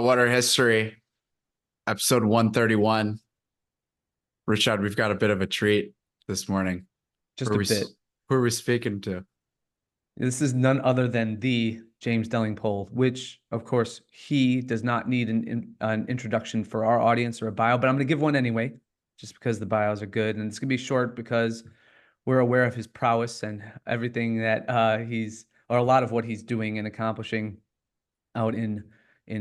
Saltwater History, episode 131. Richard, we've got a bit of a treat this morning. Just a bit. Who are we speaking to? This is none other than the James Delingpole, which, of course, he does not need an introduction for our audience or a bio, but I'm going to give one anyway, just because the bios are good. And it's going to be short because we're aware of his prowess and everything that or a lot of what he's doing and accomplishing out in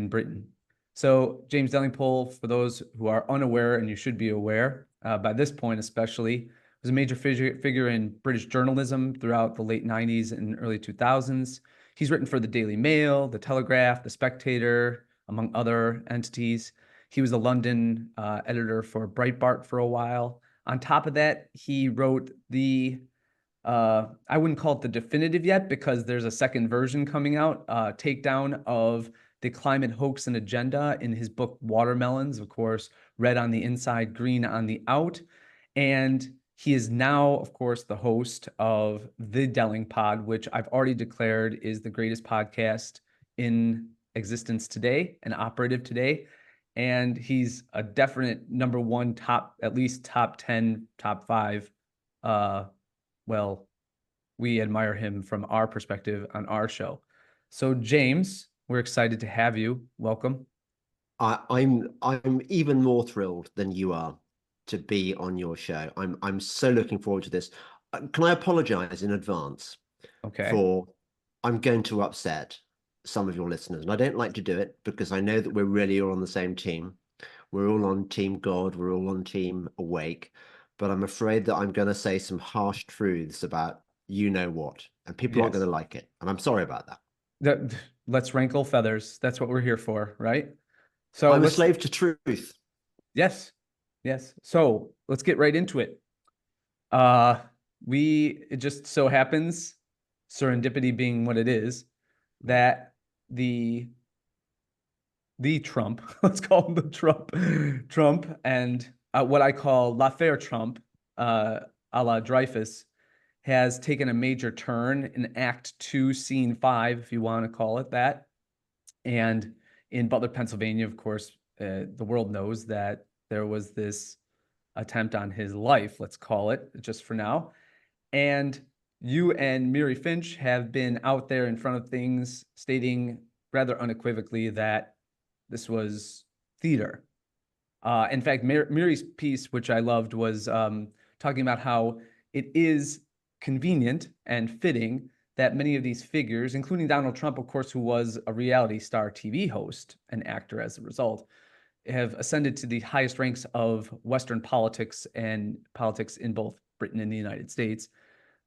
Britain. So James Delingpole, for those who are unaware, and you should be aware by this point especially, was a major figure in British journalism throughout the late 90s and early 2000s. He's written for the Daily Mail, the Telegraph, the Spectator, among other entities. He was a London editor for Breitbart for a while. On top of that, he wrote I wouldn't call it the definitive yet because there's a second version coming out, takedown of the climate hoax and agenda in his book Watermelons, of course, red on the inside, green on the out. And he is now, of course, the host of The Delling Pod, which I've already declared is the greatest podcast in existence today and operative today. And he's a definite number one, at least top 10, top 5. Well, we admire him from our perspective on our show. So, James, we're excited to have you. Welcome. I'm even more thrilled than you are to be on your show. I'm so looking forward to this. Can I apologize in advance? Okay. For I'm going to upset some of your listeners, and I don't like to do it because I know that we're really all on the same team. We're all on Team God. We're all on Team Awake. But I'm afraid that I'm going to say some harsh truths about you know what, and people aren't going to like it. And I'm sorry about that. Let's rankle feathers. That's what we're here for, right? So I'm a slave to truth. Yes. So let's get right into it. It just so happens, serendipity being what it is, that the Trump, let's call him the Trump, and what I call l'affaire Trump, a la Dreyfus, has taken a major turn in Act 2, Scene 5, if you want to call it that. And in Butler, Pennsylvania, of course, the world knows that there was this attempt on his life, let's call it, just for now. And you and Miri Finch have been out there in front of things, stating rather unequivocally that this was theater. In fact, Miri's piece, which I loved, was talking about how it is convenient and fitting that many of these figures, including Donald Trump, of course, who was a reality star TV host and actor as a result, have ascended to the highest ranks of Western politics and politics in both Britain and the United States.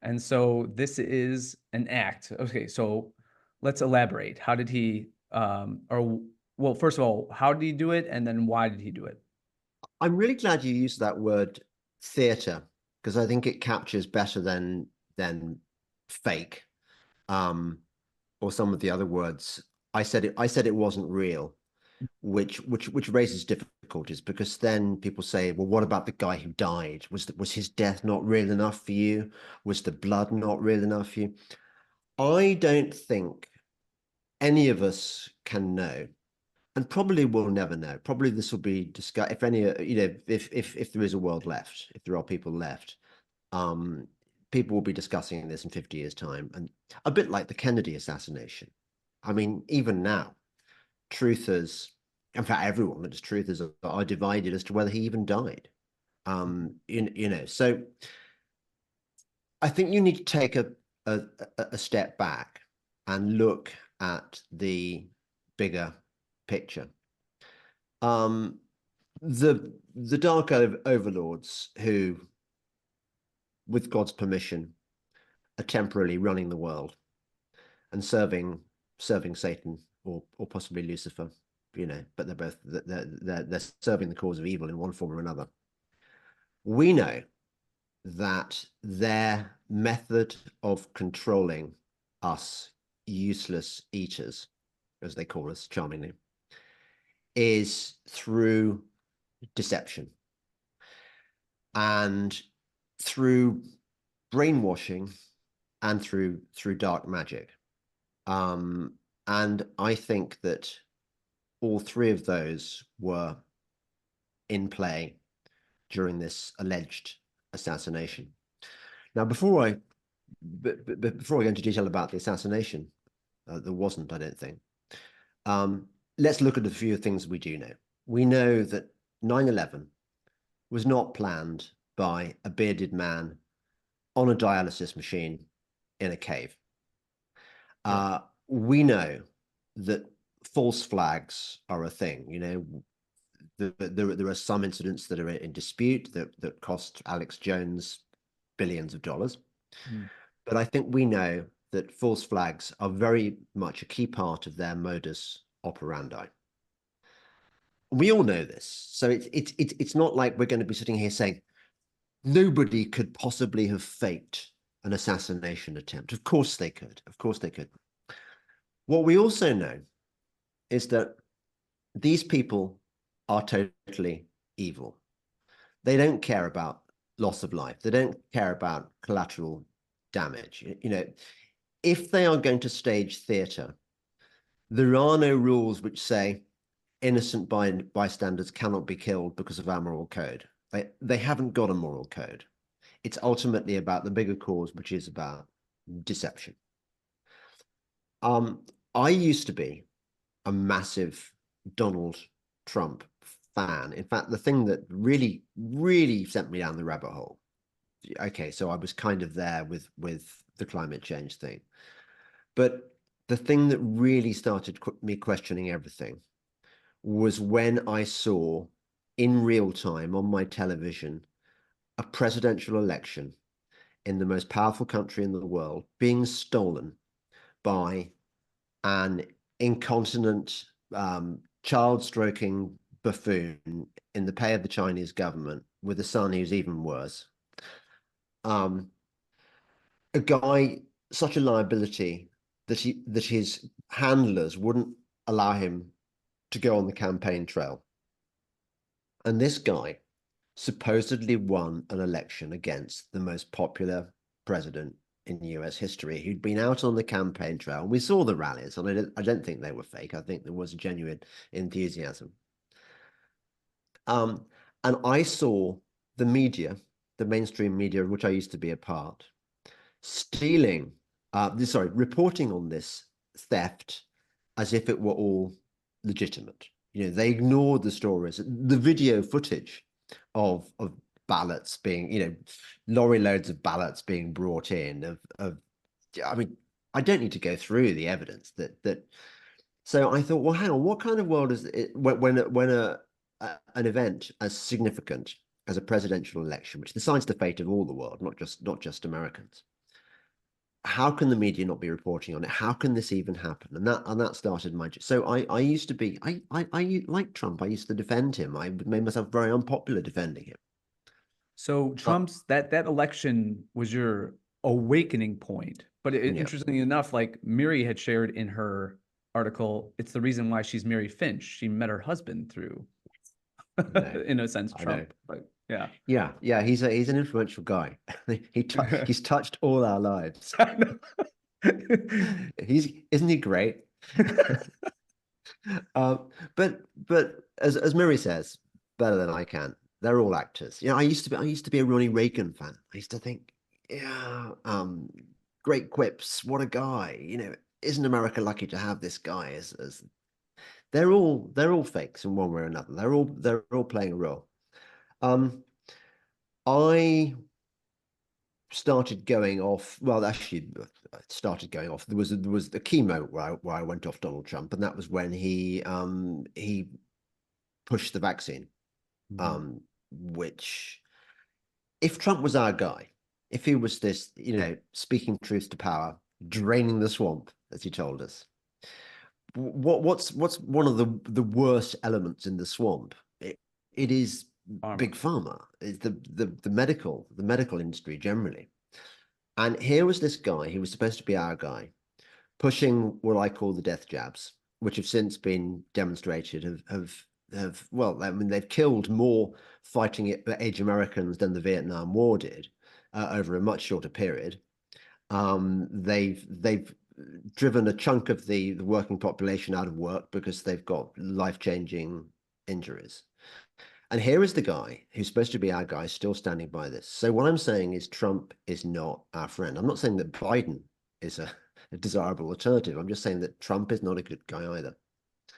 And so this is an act. Okay, so let's elaborate. How did he, well, first of all, how did he do it? And then why did he do it? I'm really glad you used that word theater, because I think it captures better than fake, or some of the other words. I said it wasn't real, which raises difficulties, because then people say, well, what about the guy who died? Was his death not real enough for you? Was the blood not real enough for you? I don't think any of us can know, and probably will never know. Probably this will be discussed, if any, if there is a world left, if there are people left, people will be discussing this in 50 years' time, and a bit like the Kennedy assassination. I mean, even now, truthers, in fact, everyone that is truthers are divided as to whether he even died. So I think you need to take a step back and look at the bigger picture. The dark overlords who, with God's permission, are temporarily running the world and serving Satan or possibly Lucifer, but they're serving the cause of evil in one form or another. We know that their method of controlling us useless eaters, as they call us charmingly, is through deception and through brainwashing and through dark magic. And I think that all three of those were in play during this alleged assassination. Now, before I go into detail about the assassination, there wasn't, I don't think. Let's look at a few things we do know. We know that 9/11 was not planned by a bearded man on a dialysis machine in a cave. We know that false flags are a thing. You know, there are some incidents that are in dispute that cost Alex Jones billions of dollars. But I think we know that false flags are very much a key part of their modus operandi. We all know this, so it's not like we're going to be sitting here saying nobody could possibly have faked an assassination attempt. Of course they could. Of course they could. What we also know is that these people are totally evil. They don't care about loss of life. They don't care about collateral damage. You know, if they are going to stage theatre, there are no rules which say innocent bystanders cannot be killed because of our moral code. They haven't got a moral code. It's ultimately about the bigger cause, which is about deception. I used to be a massive Donald Trump fan. In fact, the thing that really, really sent me down the rabbit hole. Okay, so I was kind of there with the climate change thing. But the thing that really started me questioning everything was when I saw in real time on my television a presidential election in the most powerful country in the world being stolen by an incontinent, child-stroking buffoon in the pay of the Chinese government with a son who's even worse. A guy, such a liability that his handlers wouldn't allow him to go on the campaign trail. And this guy supposedly won an election against the most popular president in US history, who'd been out on the campaign trail. We saw the rallies, and I don't think they were fake. I think there was a genuine enthusiasm. And I saw the media, the mainstream media, of which I used to be a part, reporting on this theft as if it were all legitimate. You know, they ignored the stories, the video footage of ballots being, you know, lorry loads of ballots being brought in. I mean, I don't need to go through the evidence that. So I thought, well, hang on, what kind of world is it when an event as significant as a presidential election, which decides the fate of all the world, not just Americans, how can the media not be reporting on it? How can this even happen? And that started my. So I used to be I like Trump. I used to defend him. I made myself very unpopular defending him. So Trump's that election was your awakening point. But interestingly enough, like Miri had shared in her article, it's the reason why she's Mary Finch. She met her husband through, in a sense, Trump. But yeah. He's an influential guy. He's touched all our lives. Isn't he great? But as Miri says, better than I can. They're all actors. You know, I used to be a Ronnie Reagan fan. I used to think, great quips. What a guy. You know, isn't America lucky to have this guy? As they're all fakes in one way or another. They're all playing a role. I started going off. Well, actually, I started going off. There was a key moment where I went off Donald Trump, and that was when he pushed the vaccine. Which, if Trump was our guy, if he was this, you know, speaking truth to power, draining the swamp, as he told us, what's one of the worst elements in the swamp? It is big pharma. It's the medical industry generally. And here was this guy, he was supposed to be our guy, pushing what I call the death jabs, which have since been demonstrated well, I mean, they've killed more fighting age Americans than the Vietnam War did over a much shorter period. They've driven a chunk of the working population out of work because they've got life-changing injuries. And here is the guy who's supposed to be our guy still standing by this. So what I'm saying is Trump is not our friend. I'm not saying that Biden is a desirable alternative. I'm just saying that Trump is not a good guy either.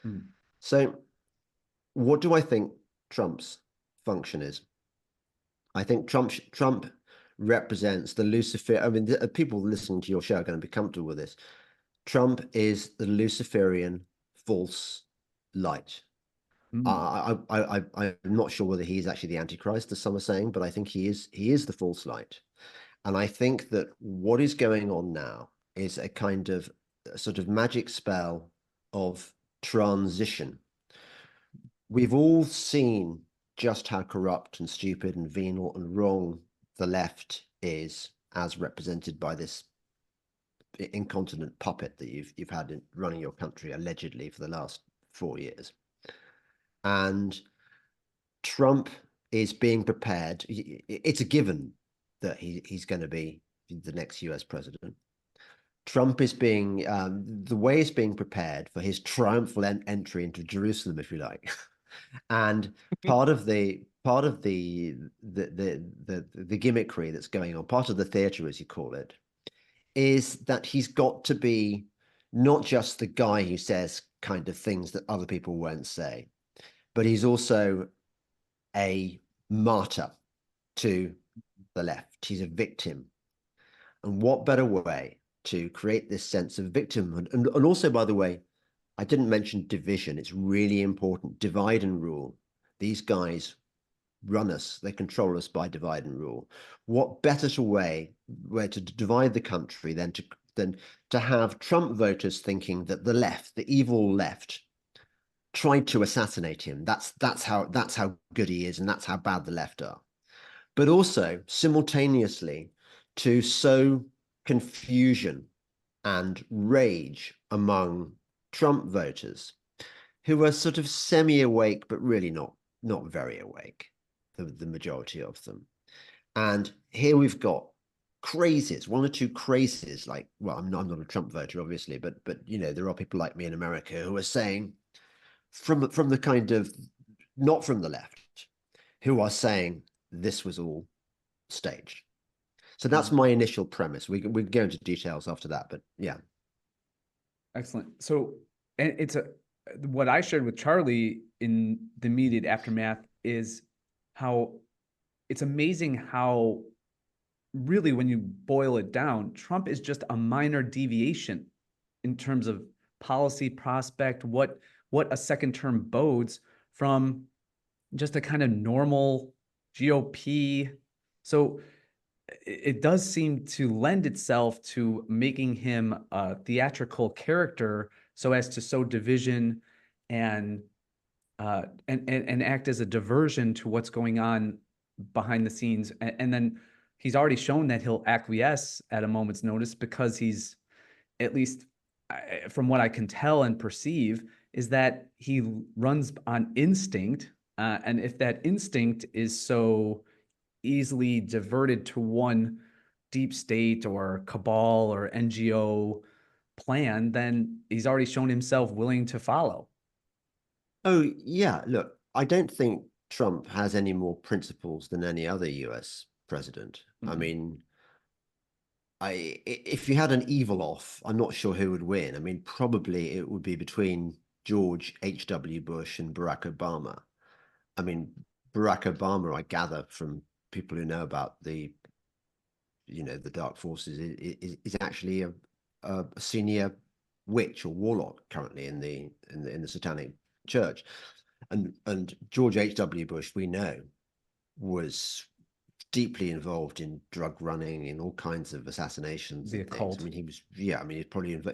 Hmm. So what do I think Trump's function is? I think Trump represents the Lucifer. I mean, people listening to your show are going to be comfortable with this. Trump is the Luciferian false light. Hmm. I'm not sure whether he's actually the Antichrist, as some are saying, but I think he is the false light. And I think that what is going on now is a kind of sort of magic spell of transition. We've all seen just how corrupt and stupid and venal and wrong the left is, as represented by this incontinent puppet that you've had running your country allegedly for the last 4 years. And Trump is being prepared. It's a given that he's going to be the next US president. Trump is being the way is being prepared for his triumphal entry into Jerusalem, if you like. And part of the gimmickry that's going on, part of the theater, as you call it, is that he's got to be not just the guy who says kind of things that other people won't say, but he's also a martyr to the left. He's a victim. And what better way to create this sense of victimhood? And also, by the way, I didn't mention division. It's really important. Divide and rule. These guys run us. They control us by divide and rule. What better way to divide the country than to have Trump voters thinking that the left, the evil left, tried to assassinate him. That's how good he is, and that's how bad the left are. But also simultaneously to sow confusion and rage among Trump voters who are sort of semi-awake, but really not very awake, the majority of them. And here we've got crazies, one or two crazies, like, well, I'm not a Trump voter, obviously, but there are people like me in America who are saying from the kind of not from the left, who are saying this was all staged. So that's my initial premise. We can go into details after that, but yeah. Excellent. So, and it's what I shared with Charlie in the immediate aftermath is how it's amazing how really, when you boil it down, Trump is just a minor deviation in terms of policy prospect, what a second term bodes from just a kind of normal GOP. So it does seem to lend itself to making him a theatrical character so as to sow division and act as a diversion to what's going on behind the scenes. And then he's already shown that he'll acquiesce at a moment's notice because he's, at least from what I can tell and perceive, is that he runs on instinct. And if that instinct is so easily diverted to one deep state or cabal or NGO plan, then he's already shown himself willing to follow. Oh, yeah. Look, I don't think Trump has any more principles than any other US president. I mean, if you had an evil off, I'm not sure who would win. I mean, probably it would be between George H.W. Bush and Barack Obama. I mean, Barack Obama, I gather from people who know about the dark forces, is actually a senior witch or warlock currently in the Satanic Church. And George H.W. Bush, we know, was deeply involved in drug running, in all kinds of assassinations The and things. occult. I mean,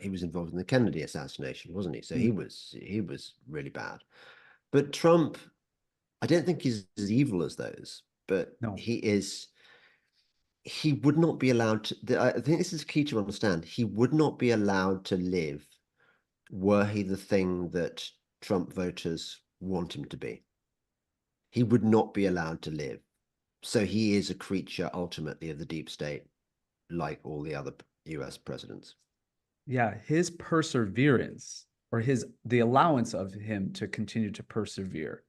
he was involved in the Kennedy assassination, wasn't he? So he was really bad. But Trump, I don't think he's as evil as those, but No. he would not be allowed to. I think this is key to understand. He would not be allowed to live were he the thing that Trump voters want him to be. He would not be allowed to live. So he is a creature ultimately of the deep state, like all the other US presidents. Yeah, his perseverance, or the allowance of him to continue to persevere,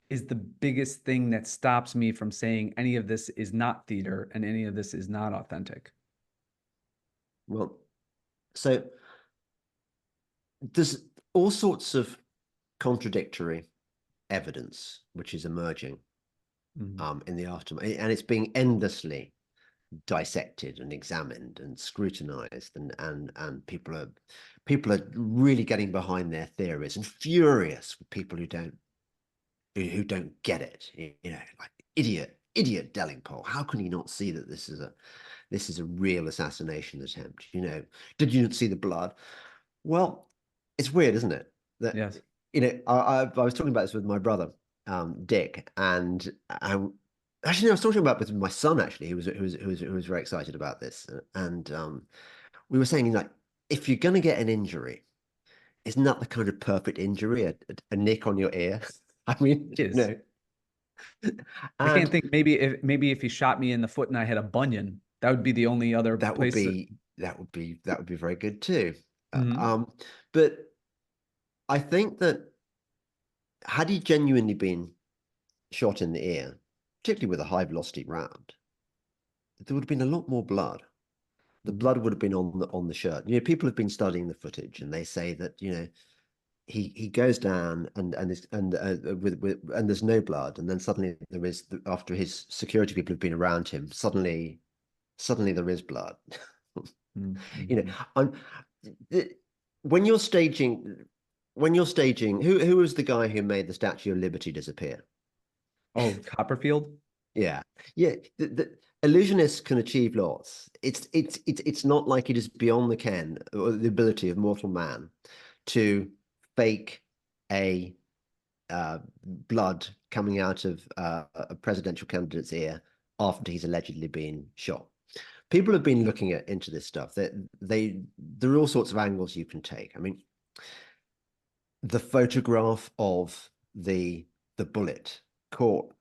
is the biggest thing that stops me from saying any of this is not theater and any of this is not authentic. Well, so there's all sorts of contradictory evidence which is emerging in the aftermath, and it's being endlessly dissected and examined and scrutinized, and people are really getting behind their theories and furious with people who don't get it. You know, like idiot Delingpole. How can he not see that this is a real assassination attempt? You know, did you not see the blood? Well, it's weird, isn't it? That, Yes. you know, I was talking about this with my brother, Dick, and actually, no, I was talking about this with my son. Actually, who was very excited about this, and we were saying, like, if you're going to get an injury, isn't that the kind of perfect injury, a nick on your ear? I mean, It you is. know, I can't and think, maybe if he shot me in the foot and I had a bunion, that would be the only other that would place that. be that would be very good too. Mhm. But I think that had he genuinely been shot in the ear, particularly with a high velocity round, there would have been a lot more blood. The Mhm. blood would have been on the shirt. You know, people have been studying the footage, and they say that, you know, he goes down and there's no blood, and then suddenly there is, after his security people have been around him, suddenly there is blood. You know, Mhm. I'm when you're staging who was the guy who made the Statue of Liberty disappear? Oh, Copperfield? Yeah, yeah. The illusionists can achieve lots. It's not like it is beyond the ken or the ability of mortal man to fake a blood coming out of a presidential candidate's ear after he's allegedly been shot. People have been looking into this stuff. There are all sorts of angles you can take. I mean, the photograph of the bullet caught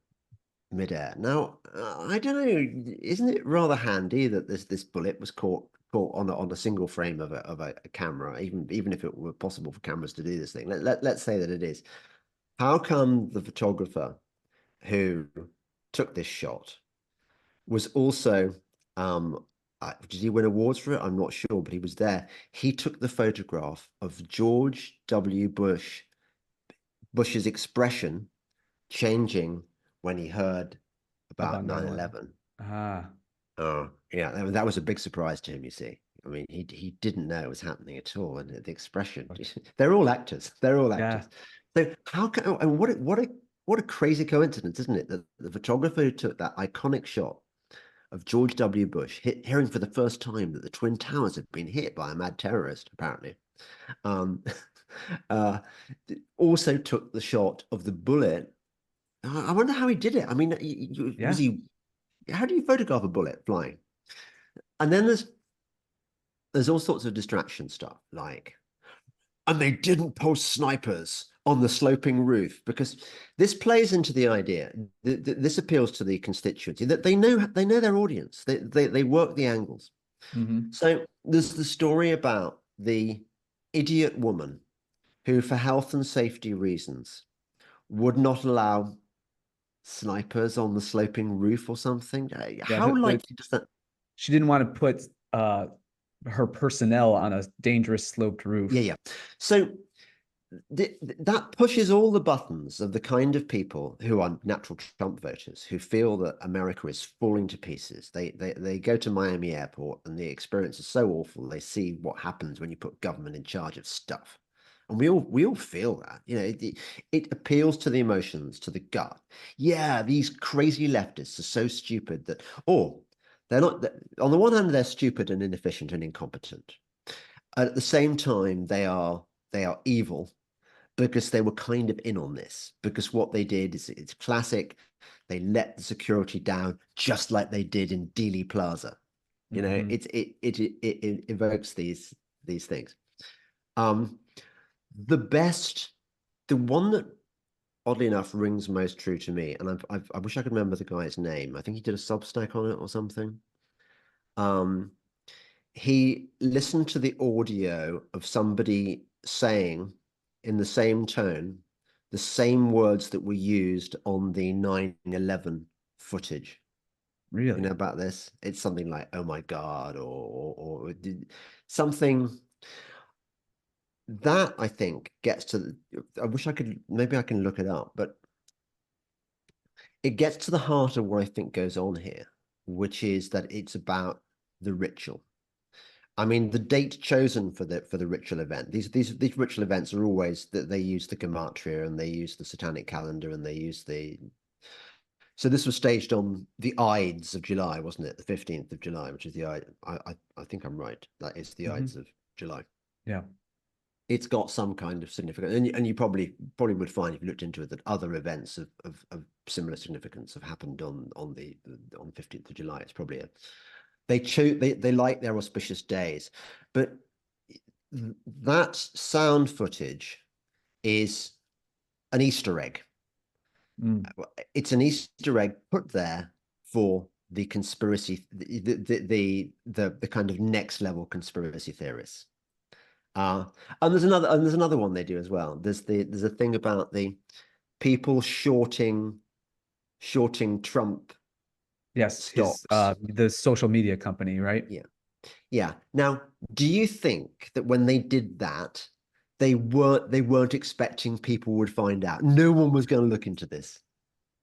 midair. Now, I don't know. Isn't it rather handy that this bullet was caught on a single frame of a camera, even if it were possible for cameras to do this thing? Let's say that it is. How come the photographer who took this shot was also did he win awards for it? I'm not sure, but he was there. He took the photograph of George W. Bush's expression changing when he heard about About 9/11. 9/11. Ah, Oh, yeah, that was a big surprise to him, you see. I mean, he didn't know it was happening at all, and the expression. They're all actors. They're all yeah. actors. So how can, and what a crazy coincidence, isn't it? That the photographer who took that iconic shot of George W. Bush hearing for the first time that the Twin Towers had been hit by a mad terrorist, apparently, um, uh, also took the shot of the bullet. I wonder how he did it. I mean, was Yeah. he? How do you photograph a bullet flying? And then there's all sorts of distraction stuff, like, and they didn't post snipers on the sloping roof, because this plays into the idea that this appeals to the constituency, that they know their audience. They work the angles. Mhm. So there's the story about the idiot woman who, for health and safety reasons, would not allow snipers on the sloping roof or something. Yeah. How likely does that? She didn't want to put her personnel on a dangerous sloped Yeah, roof. yeah. So that pushes all the buttons of the kind of people who are natural Trump voters, who feel that America is falling to pieces. They go to Miami Airport and the experience is so awful. They see what happens when you put government in charge of stuff. And we all feel that. You know, it appeals to the emotions, to the gut. Yeah, these crazy leftists are so stupid that, or they're not. On the one hand, they're stupid and inefficient and incompetent. At the same time, they are evil because they were kind of in on this. Because what they did is, it's classic. They let the security down, just like they did in Dealey Plaza. You know, Mhm. it evokes these things. Um, the best, the one that oddly enough rings most true to me, and I wish I could remember the guy's name. I think he did a Substack on it or something. Um, he listened to the audio of somebody saying in the same tone the same words that were used on the 9/11 footage. You Really? know about this? It's something like, "Oh my God," or something that I think gets to the, I wish I could, maybe I can look it up, but it gets to the heart of what I think goes on here, which is that it's about the ritual. I mean, the date chosen for the ritual event. These ritual events are always that they use the gematria and they use the satanic calendar and they use the. So this was staged on the Ides of July, wasn't it? The 15th of July, which is the I think I'm right. That is the Ides of July. Yeah. It's got some kind of significance, and you probably would find if you looked into it that other events of similar significance have happened on the 15th of July. It's probably a they like their auspicious days, but that sound footage is an Easter egg. Mm. It's an Easter egg put there for the conspiracy, the kind of next level conspiracy theorists. And there's another one they do as well. There's a thing about the people shorting Trump Yes, his stocks. the social media company, right? Yeah. Yeah. Now, do you think that when they did that, they weren't expecting people would find out? No one was going to look into this.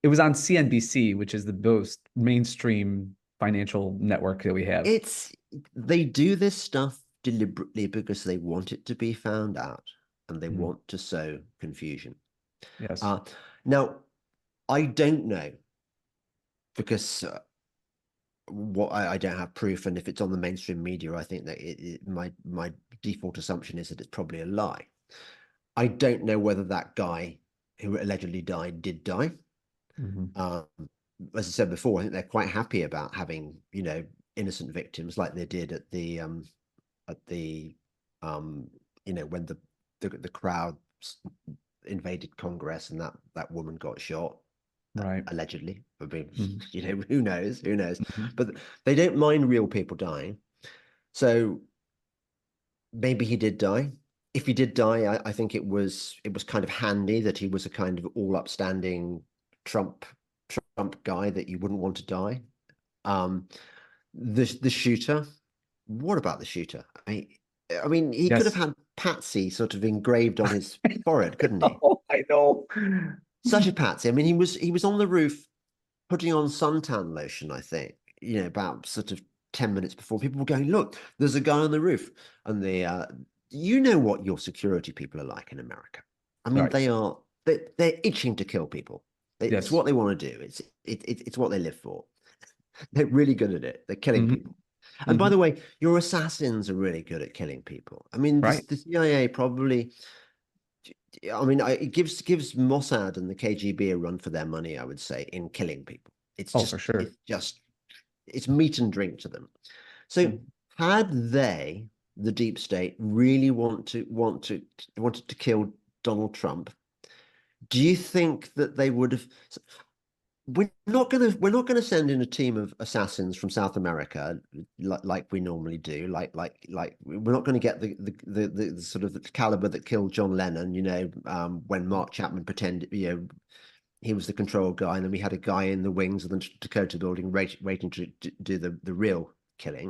It was on CNBC, which is the most mainstream financial network that we have. They do this stuff deliberately because they want it to be found out and they Mm. want to sow confusion. Yes. Uh, Now, I don't know because what I don't have proof, and if it's on the mainstream media, I think that my default assumption is that it's probably a lie. I don't know whether that guy who allegedly died did die. Mhm. Um, as I said before, I think they're quite happy about having, innocent victims like they did at the when the crowd invaded Congress and that woman got shot, Right. allegedly. I mean, Mhm. who knows? Who knows? Mhm. But they don't mind real people dying. So maybe he did die. If he did die, I think it was kind of handy that he was a kind of all upstanding Trump guy that you wouldn't want to die. Um, the shooter. What about the shooter? I mean, he could have Yes. had Patsy sort of engraved on his forehead, couldn't he? Oh, I know. Such a patsy. I mean, he was on the roof putting on suntan lotion, I think, about sort of 10 minutes before. People were going, look, there's a guy on the roof. And you know what your security people are like in America. I mean, Right. they're itching to kill people. It's Yes. what they want to do. It's what they live for. They're really good at it. They're killing Hmm. people. And by Hmm. the way, your assassins are really good at killing people. I mean, Right. the CIA probably, I mean, it gives Mossad and the KGB a run for their money, I would say, in killing people. It's Oh, for just, sure. it's just, it's meat and drink to them. So Mhm. had they, the deep state, really wanted to kill Donald Trump, do you think that they would have? We're not gonna send in a team of assassins from South America like we normally do. Like we're not going to get the sort of the caliber that killed John Lennon. When Mark Chapman pretended, he was the control guy, and then we had a guy in the wings of the Dakota building waiting to do the real killing.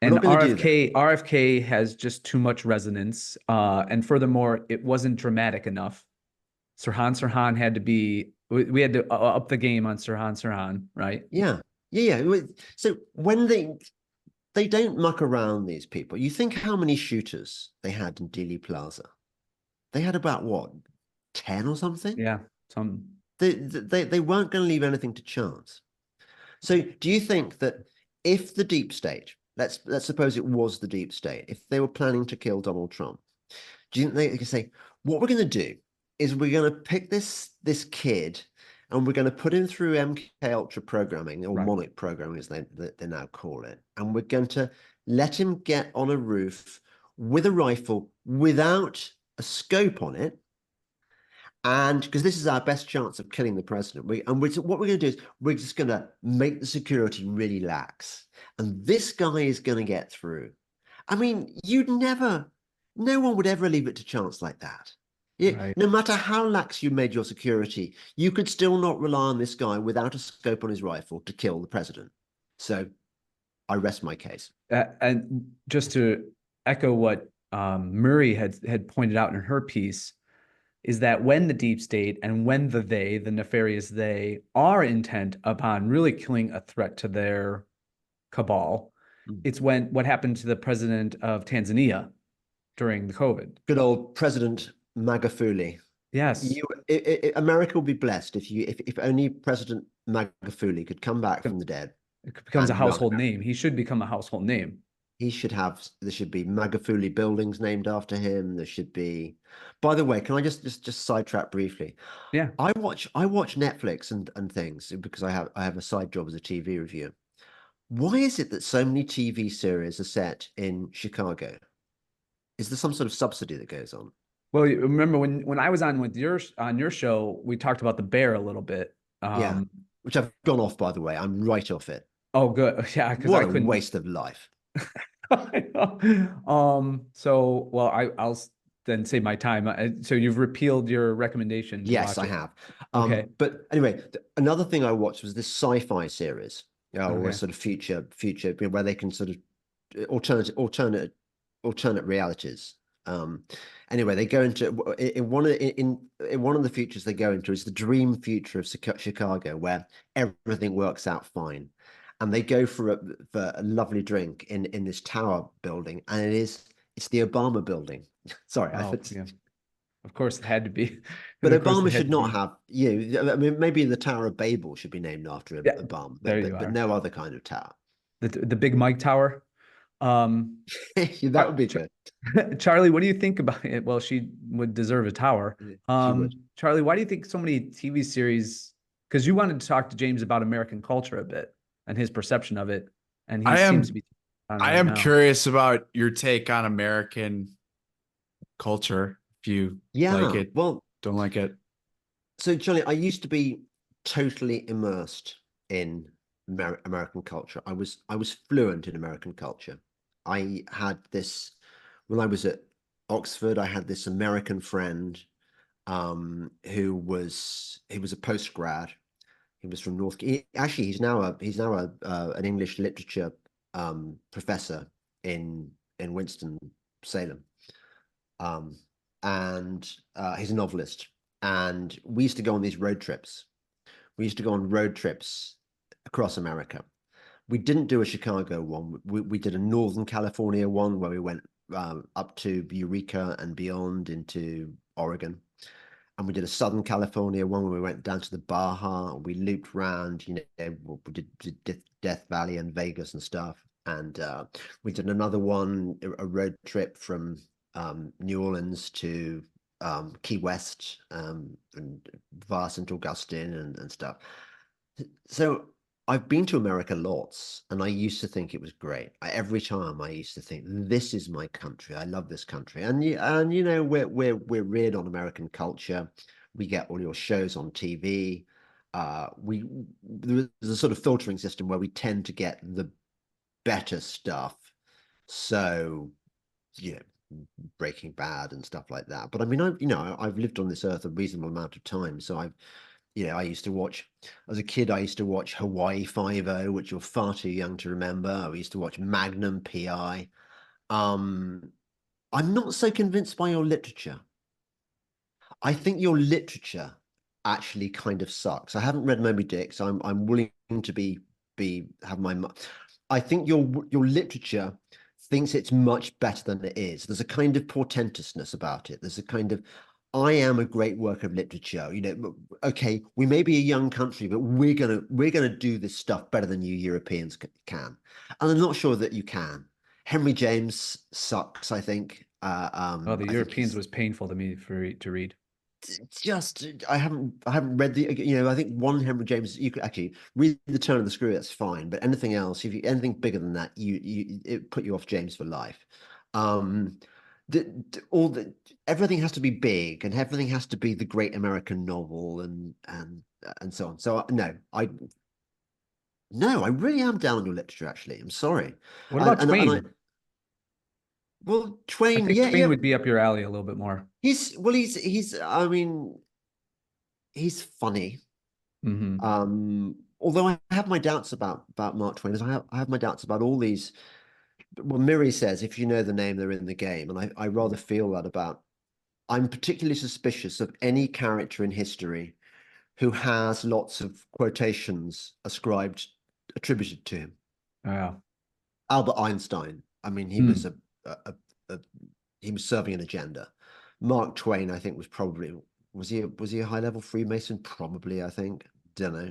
We're And not going to do that. RFK has just too much resonance. And furthermore, it wasn't dramatic enough. Sirhan had to be, we had to up the game on Sirhan, right? Yeah, yeah. So when they don't muck around, these people. You think how many shooters they had in Dealey Plaza? They had about what, 10 or something? Yeah. Some, They weren't going to leave anything to chance. So do you think that if the deep state, let's suppose it was the deep state, if they were planning to kill Donald Trump, do you think they could say, what we're going to do is we're going to pick this kid and we're going to put him through MK Ultra programming or right. Monarch programming as they now call it, and we're going to let him get on a roof with a rifle without a scope on it, and because this is our best chance of killing the president, what we're going to do is we're just going to make the security really lax, and this guy is going to get through, I mean, no one would ever leave it to chance like that. Right. No matter how lax you made your security, you could still not rely on this guy without a scope on his rifle to kill the president. So I rest my case. And just to echo what Murray had pointed out in her piece, is that when the deep state and when the nefarious they, are intent upon really killing a threat to their cabal, it's when what happened to the president of Tanzania during the COVID. Good old President Magufuli. Yes. America would be blessed if only President Magufuli could come back from the dead. It becomes a and run. household name. He should become a household name. There should be Magufuli buildings named after him. There should be, by the way, can I just sidetrack briefly? Yeah. I watch Netflix and things because I have a side job as a TV reviewer. Why is it that so many TV series are set in Chicago? Is there some sort of subsidy that goes on? Well, you remember when I was on your show, we talked about the bear a little bit. Yeah, which I've gone off, by the way. I'm right off it. Oh, good. Yeah, because What I couldn't. a waste of life. So, well, I'll then save my time. So you've repealed your recommendation. Yes, I have. Okay. But anyway, another thing I watched was this sci-fi series, or a sort of future, where they can sort of alternate realities. Anyway, they go into in one of the futures they go into is the dream future of Chicago, where everything works out fine, and they go for a lovely drink in this tower building, and it's the Obama building. Sorry, Yeah. Of course, it had to be. But Obama should not have. I mean, maybe the Tower of Babel should be named after Obama, but no other kind of tower. The Big Mike Tower. That would be good. Charlie, what do you think about it? Well, she would deserve a tower. She would. Charlie, why do you think so many TV series? Because you wanted to talk to James about American culture a bit and his perception of it, and he seems to be. I am curious about your take on American culture. If you like it, well, don't like it. So, Johnny, I used to be totally immersed in American culture. I was fluent in American culture. I had this when I was at Oxford. I had this American friend who was a postgrad. He was from North. Actually, he's now an English literature professor in Winston-Salem, and he's a novelist. And we used to go on these road trips. We used to go on road trips across America. We didn't do a Chicago one. We did a Northern California one where we went up to Eureka and beyond into Oregon. And we did a Southern California one where we went down to the Baja. We looped around, we did Death Valley and Vegas and stuff. And we did another one, a road trip from New Orleans to Key West and via St. Augustine and stuff. So I've been to America lots, and I used to think it was great. Every time I used to think, this is my country. I love this country. And we're reared on American culture. We get all your shows on TV. There's a sort of filtering system where we tend to get the better stuff. So, Breaking Bad and stuff like that. But I mean, I've lived on this earth a reasonable amount of time, so I used to watch, as a kid, I used to watch Hawaii Five-0, which you're far too young to remember. I used to watch Magnum PI. I'm not so convinced by your literature. I think your literature actually kind of sucks. I haven't read Moby Dick, so I'm willing to have my. I think your literature thinks it's much better than it is. There's a kind of portentousness about it. There's a kind of, I am a great work of literature. Okay, we may be a young country, but we're gonna do this stuff better than you Europeans can. And I'm not sure that you can. Henry James sucks, I think. The Europeans was painful to me to read. Just I haven't read I think one Henry James, you could actually read The Turn of the Screw, that's fine, but anything else, if you anything bigger than that, it put you off James for life. Everything has to be big, and everything has to be the great American novel and so on. So I really am down on your literature, actually. I'm sorry. What about Twain? Well, I Twain, think yeah, Twain yeah. would be up your alley a little bit more. He's I mean, he's funny. Hmm. Although I have my doubts about Mark Twain, as I have my doubts about all these. Well, Miri says, if you know the name, they're in the game, and I rather feel that about. I'm particularly suspicious of any character in history who has lots of quotations attributed to him. Yeah. Albert Einstein. I mean, Mm. a, a he was serving an agenda. Mark Twain, I think, was he a high level Freemason? Probably, I think. Don't know.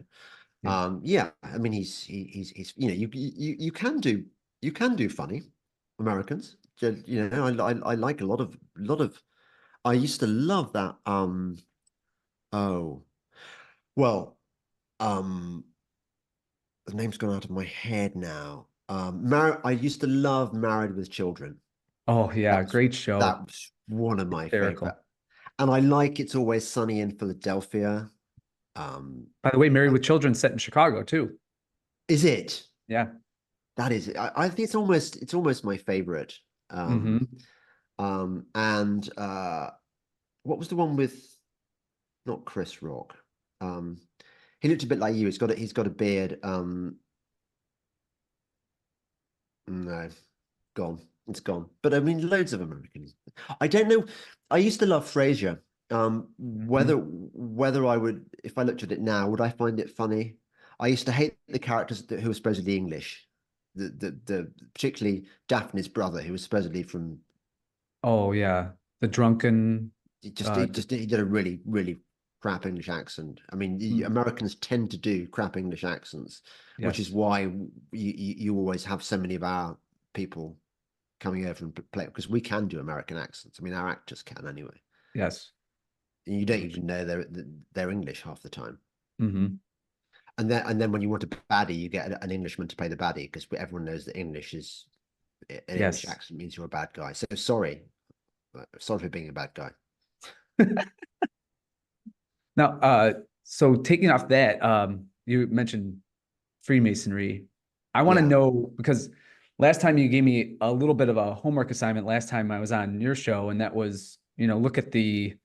Yeah. Yeah, I mean, he's you can do funny Americans. You know, I like a lot of. I used to love that. Oh, well, um, the name's gone out of my head now. I used to love Married with Children. Oh That yeah, was great show. that was one of my favorite. Hysterical. And I like It's Always Sunny in Philadelphia. By the way, Married I- with Children set in Chicago too. is it? Yeah. That is it. I think it's almost my favorite. Um, Hmm. and what was the one with not Chris Rock? Um, he looked a bit like you. He's got a beard. No, gone. It's gone. But I mean, loads of Americans. I don't know. I used to love Frasier. Whether I would, if I looked at it now, would I find it funny? I used to hate the characters who were supposedly English. The particularly Daphne's brother, who was supposedly from. Oh yeah, the drunken. He did a really crap English accent. I mean, Mm, Americans tend to do crap English accents, which is yes, why you always have so many of our people coming over and play because we can do American accents. I mean, our actors can anyway. yes. And you don't even know they're English half the time. Hmm. And then when you want a baddie, you get an Englishman to play the baddie because everyone knows that an English Yes. accent means you're a bad guy. So sorry for being a bad guy. Now, so taking off that, you mentioned Freemasonry. I want to Yeah. know because last time you gave me a little bit of a homework assignment last time I was on your show, and that was, look at the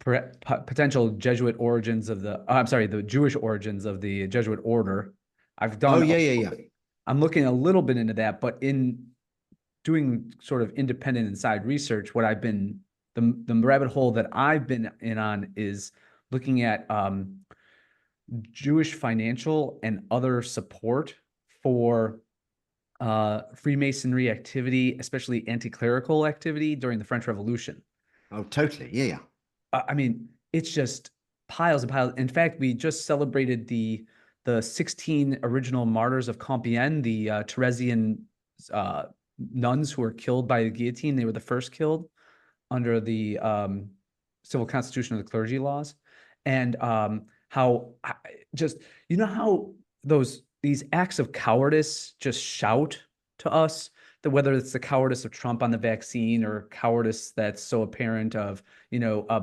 potential Jesuit origins of I'm sorry, the Jewish origins of the Jesuit order. I've Oh done, yeah. I'm looking a little bit into that, but in doing sort of independent inside research, what I've been, the rabbit hole that I've been in on is looking at Jewish financial and other support for Freemasonry activity, especially anti-clerical activity during the French Revolution. Oh, totally. Yeah. I mean, it's just piles and piles. In fact, we just celebrated the 16 original martyrs of Compiègne, the Theresian uh, nuns who were killed by the guillotine. They were the first killed under the civil constitution of the clergy laws, and how just how these acts of cowardice just shout to us that whether it's the cowardice of Trump on the vaccine or cowardice that's so apparent of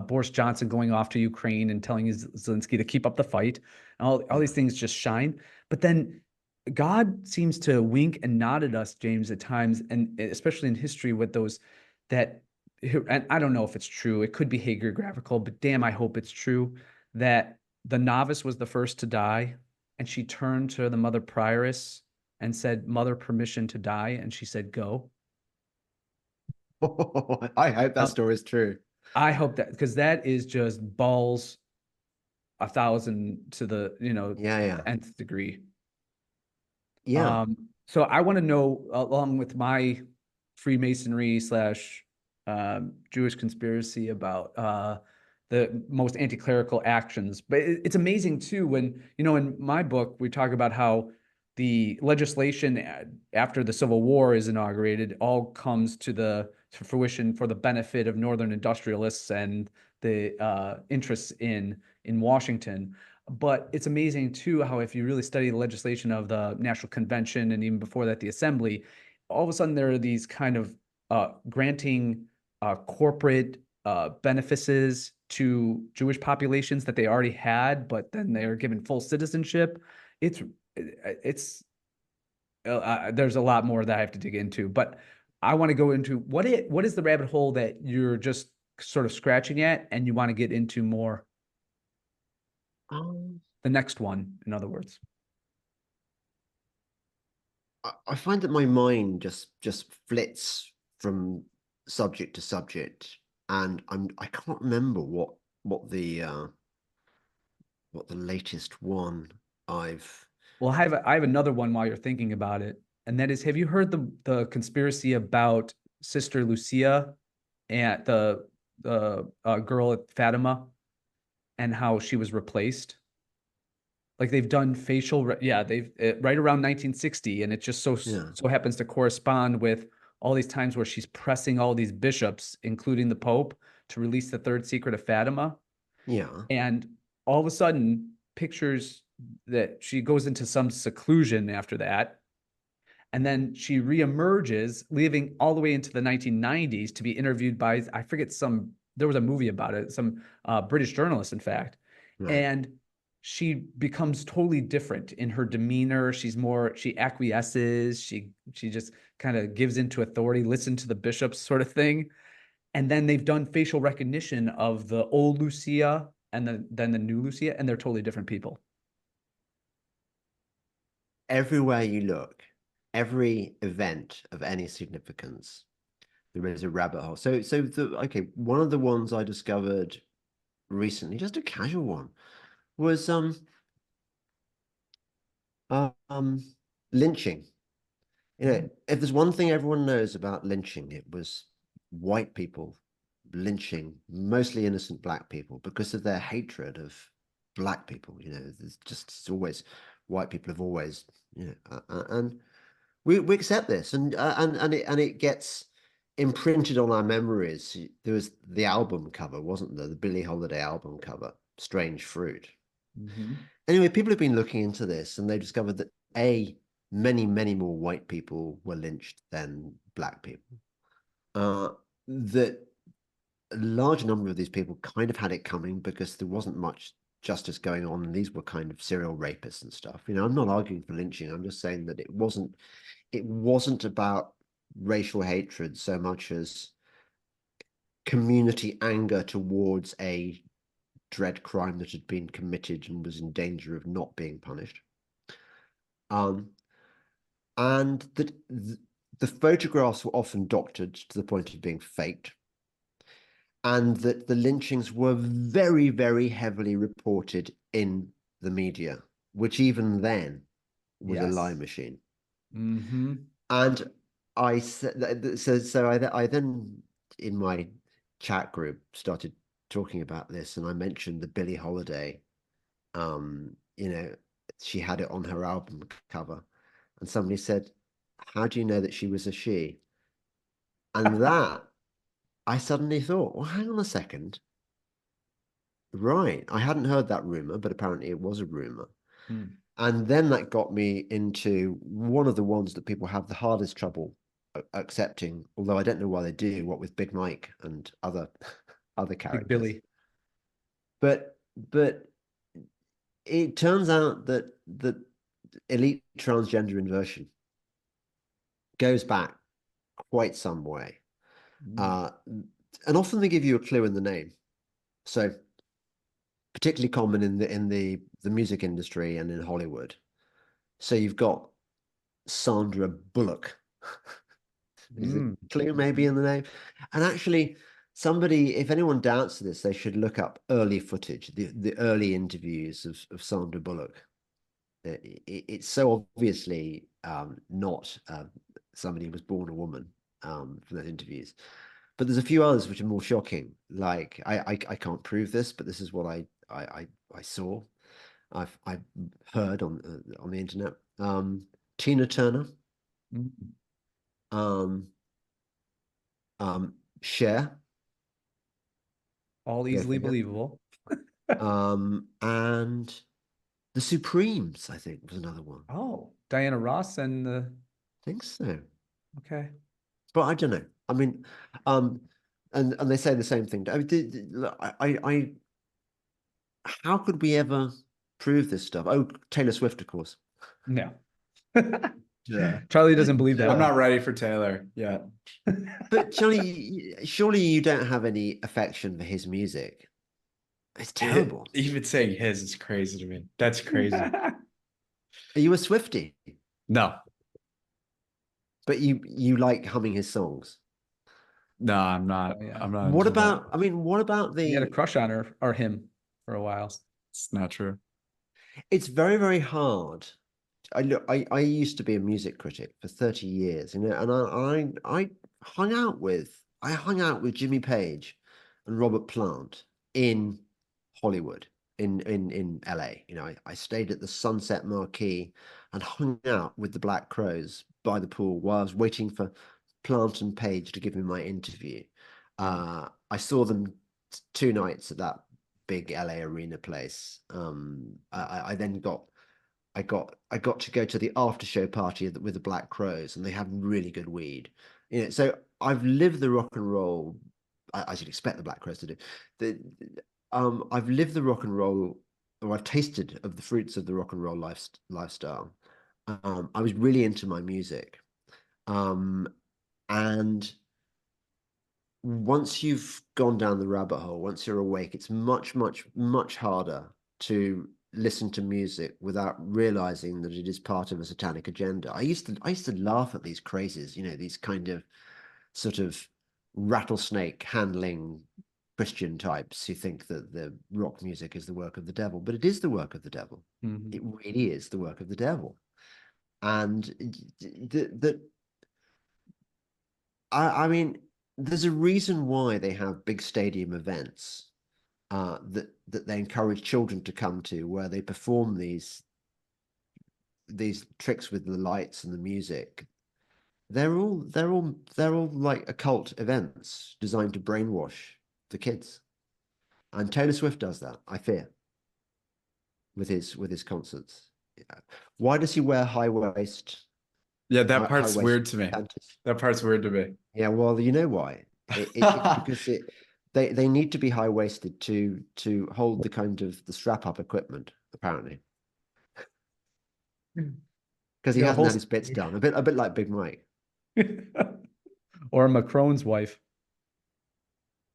Boris Johnson going off to Ukraine and telling Zelensky to keep up the fight, and all these Yeah. things just shine. But then God seems to wink and nod at us, James, at times, and especially in history with those that, and I don't know if it's true. It could be hagiographical, but damn, I hope it's true that the novice was the first to die, and she turned to the mother prioress and said, "Mother, permission to die," and she said, "Go." I hope that Um, story is true. I hope that because that is just balls a thousand to the Yeah. the nth degree. Yeah. So I want to know, along with my Freemasonry slash Jewish conspiracy about the most anti-clerical actions. But it's amazing too when, in my book, we talk about how the legislation after the Civil War is inaugurated all comes to fruition for the benefit of Northern industrialists and the interests in Washington. But it's amazing too how if you really study the legislation of the National Convention and even before that the Assembly, all of a sudden there are these kind of granting corporate benefices to Jewish populations that they already had, but then they are given full citizenship. It's there's a lot more that I have to dig into, but I want to go into what is the rabbit hole that you're just sort of scratching at and you want to get into more? Um, The next one, in other words. I find that my mind just flits from subject to subject, and I can't remember what the latest one I've. Well, I have another one while you're thinking about it, and that is, have you heard the conspiracy about Sister Lucia and the girl at Fatima and how she was replaced? Like they've done yeah, they've right around 1960, and it just Yeah, so happens to correspond with all these times where she's pressing all these bishops, including the Pope, to release the third secret of Fatima. yeah. And all of a sudden, pictures that she goes into some seclusion after that, and then she reemerges, leaving all the way into the 1990s to be interviewed by, I forget, there was a movie about it, some British journalist, in fact. Right. And she becomes totally different in her demeanor. She acquiesces. She just kind of gives into authority, listen to the bishops sort of thing. And then they've done facial recognition of the old Lucia and then the new Lucia, and they're totally different people. Everywhere you look, every event of any significance, there is a rabbit hole. Okay, one of the ones I discovered recently, just a casual one, was um lynching. If there's one thing everyone knows about lynching, it was white people lynching mostly innocent black people because of their hatred of black people. It's always white people have always, and we accept this, and it gets imprinted on our memories. There was the album cover, wasn't there? The Billie Holiday album cover, Strange Fruit. Mm-hmm. Anyway, people have been looking into this, and they discovered that many more white people were lynched than black people. That a large number of these people kind of had it coming because there wasn't much justice going on, and these were kind of serial rapists and stuff. I'm not arguing for lynching. I'm just saying that it wasn't about racial hatred so much as community anger towards a dread crime that had been committed and was in danger of not being punished. And that the photographs were often doctored to the point of being faked, and that the lynchings were very, very heavily reported in the media, which even then was a lie Yes. machine. Mm-hmm. And I said, I then in my chat group started talking about this, and I mentioned the Billie Holiday. Um, you know, she had it on her album cover, and somebody said, "How do you know that she was a she?" And that I suddenly thought, well, hang on a second. Right. I hadn't heard that rumor, but apparently it was a rumor. Mm. And then that got me into one of the ones that people have the hardest trouble accepting, although I don't know why they do, what with Big Mike and other other Big characters. Billy. But it turns out that elite transgender inversion goes back quite some way. Mm. Uh, and often they give you a clue in the name. So particularly common in the music industry and in Hollywood. So you've got Sandra Bullock. Is a Mm. clue maybe in the name? And actually, if anyone doubts this, they should look up early footage, the early interviews of Sandra Bullock. It's so obviously not somebody who was born a woman from those interviews. But there's a few others which are more shocking. Like I can't prove this, but this is what I saw. I've heard on the internet. Tina Turner, Mm. um, Cher, All go easily figure, believable. and the Supremes, I think, was another one. Oh, Diana Ross and the I think so, okay. but I don't know. I mean, um, and they say the same thing. I mean, how could we ever prove this stuff? Oh, Taylor Swift, of course. No. Yeah. Charlie doesn't believe that. I'm not ready for Taylor yet. But Johnny, surely you don't have any affection for his music. It's terrible. Even saying his is crazy to me. That's crazy. Are you a Swiftie? No, But you like humming his songs. no, I'm not. Oh, yeah. I'm not. What into that. about, I mean, what about He had a the, crush on her or him for a while. It's not true. it's very, very hard. I used to be a music critic for 30 years, and I hung out with Jimmy Page and Robert Plant in Hollywood, in LA. I stayed at the Sunset Marquee and hung out with the Black Crows by the pool while I was waiting for Plant and Page to give me my interview. I saw them 2 nights at that big LA arena place. I then I got to go to the after show party with the Black Crows, and they have really good weed. So I've lived the rock and roll. I should expect the Black Crows to do. I've lived the rock and roll, or I've tasted of the fruits of the rock and roll lifestyle. I was really into my music, and once you've gone down the rabbit hole, once you're awake, it's much, much, much harder to listen to music without realizing that it is part of a satanic agenda. I used to laugh at these crazes, these kind of sort of rattlesnake handling Christian types who think that the rock music is the work of the devil, but it is the work of the devil. Mhm. It really is the work of the devil. And I mean, there's a reason why they have big stadium events that they encourage children to come to, where they perform these tricks with the lights and the music. They're all like occult events designed to brainwash the kids. And Taylor Swift does that, I fear, with his concerts. Yeah. Why does he wear high waist? Yeah, that High part's waist weird to me. panties? That part's weird to me. Yeah, well, you know why? It's because they need to be high waisted to hold the kind of the strap up equipment, apparently. Because he Yeah, hasn't had his bits done. A bit like Big Mike. or Macron's wife.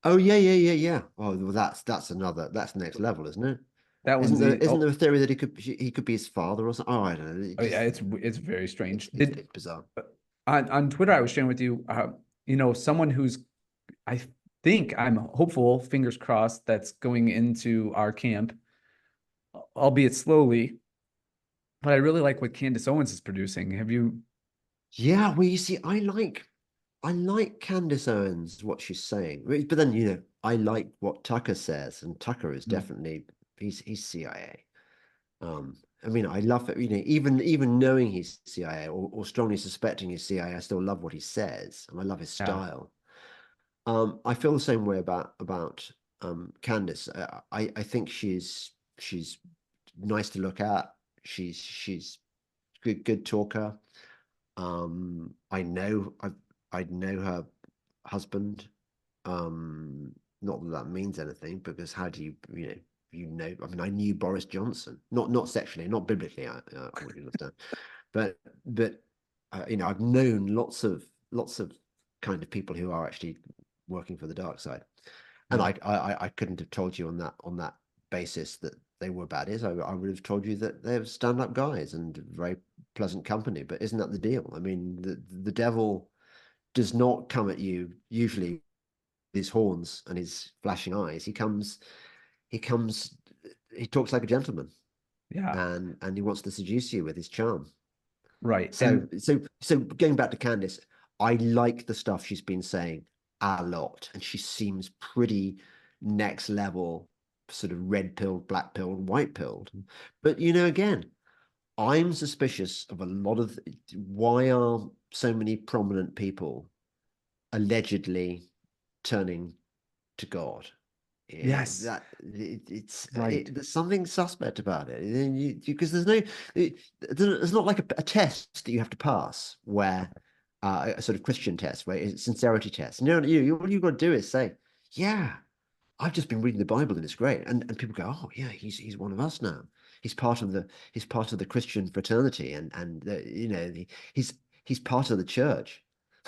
Oh yeah. Oh, well, that's next level, isn't it? That one's Isn't there a theory that he could be his father or something? Oh, I don't know. oh yeah, it's very strange. It's bizarre. On Twitter, I was sharing with you, someone who's, I think I'm hopeful, fingers crossed, that's going into our camp, albeit slowly. But I really like what Candace Owens is producing. Have you? Yeah, well, you see, I like Candace Owens, what she's saying, but then I like what Tucker says, and Tucker is definitely he's CIA. I mean, I love it. Even knowing he's CIA or strongly suspecting he's CIA, I still love what he says, and I love his style. I feel the same way about Candace. I think she's nice to look at. She's good talker. I know her husband. Not that means anything, because how do I mean, I knew Boris Johnson, not sexually, not biblically. I wouldn't understand, but I've known lots of kind of people who are actually working for the dark side, and I couldn't have told you on that basis that they were baddies. I would have told you that they're stand-up guys and very pleasant company. But isn't that the deal? I mean, the devil does not come at you usually with his horns and his flashing eyes. He talks like a gentleman, Yeah, and he wants to seduce you with his charm. right. So going back to Candace, I like the stuff she's been saying a lot, and she seems pretty next level, sort of red pilled, black pilled, white pilled. But again, I'm suspicious of a lot of why are so many prominent people allegedly turning to God? Yes. There's something suspect about it, because there's not like a test that you have to pass where a sort of Christian test, where it's a sincerity test. No, all you've got to do is say, yeah, I've just been reading the Bible and it's great, and people go, oh yeah, he's one of us now. he's part of the Christian fraternity, and he's part of the church.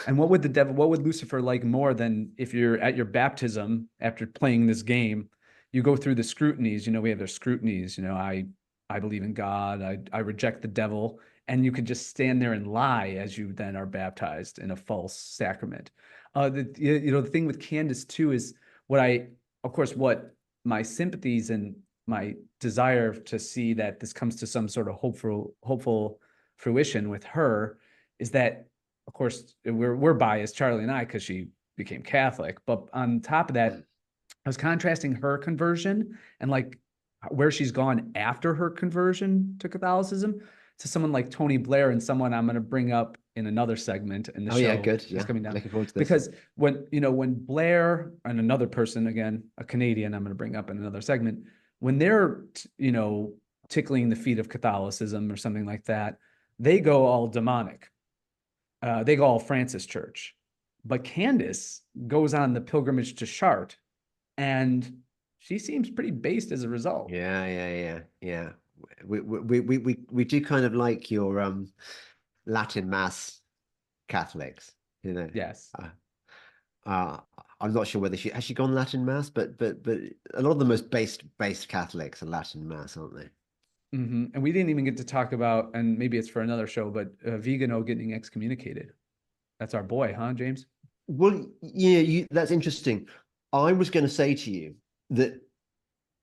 And what would Lucifer like more than if you're at your baptism after playing this game, you go through the scrutinies, we have their scrutinies, I believe in God, I reject the devil, and you could just stand there and lie as you then are baptized in a false sacrament. The thing with Candace too is what my sympathies and my desire to see that this comes to some sort of hopeful fruition with her is that, of course, we're biased, Charlie and I, because she became Catholic. But on top of that, I was contrasting her conversion and like where she's gone after her conversion to Catholicism to someone like Tony Blair, and someone I'm going to bring up in another segment in the show. Yeah, good. Yeah, coming down. Looking forward to this. Because when Blair and another person, again, a Canadian, I'm going to bring up in another segment, when they're tickling the feet of Catholicism or something like that, they go all demonic. They go all Francis Church. But Candace goes on the pilgrimage to Chartres, and she seems pretty based as a result. Yeah. We do kind of like your Latin Mass Catholics, Yes. I'm not sure whether has she gone Latin Mass, but a lot of the most based Catholics are Latin Mass, aren't they? Mm-hmm. And we didn't even get to talk about, and maybe it's for another show, but Vigano getting excommunicated. That's our boy, huh, James? Well, yeah, that's interesting. I was going to say to you that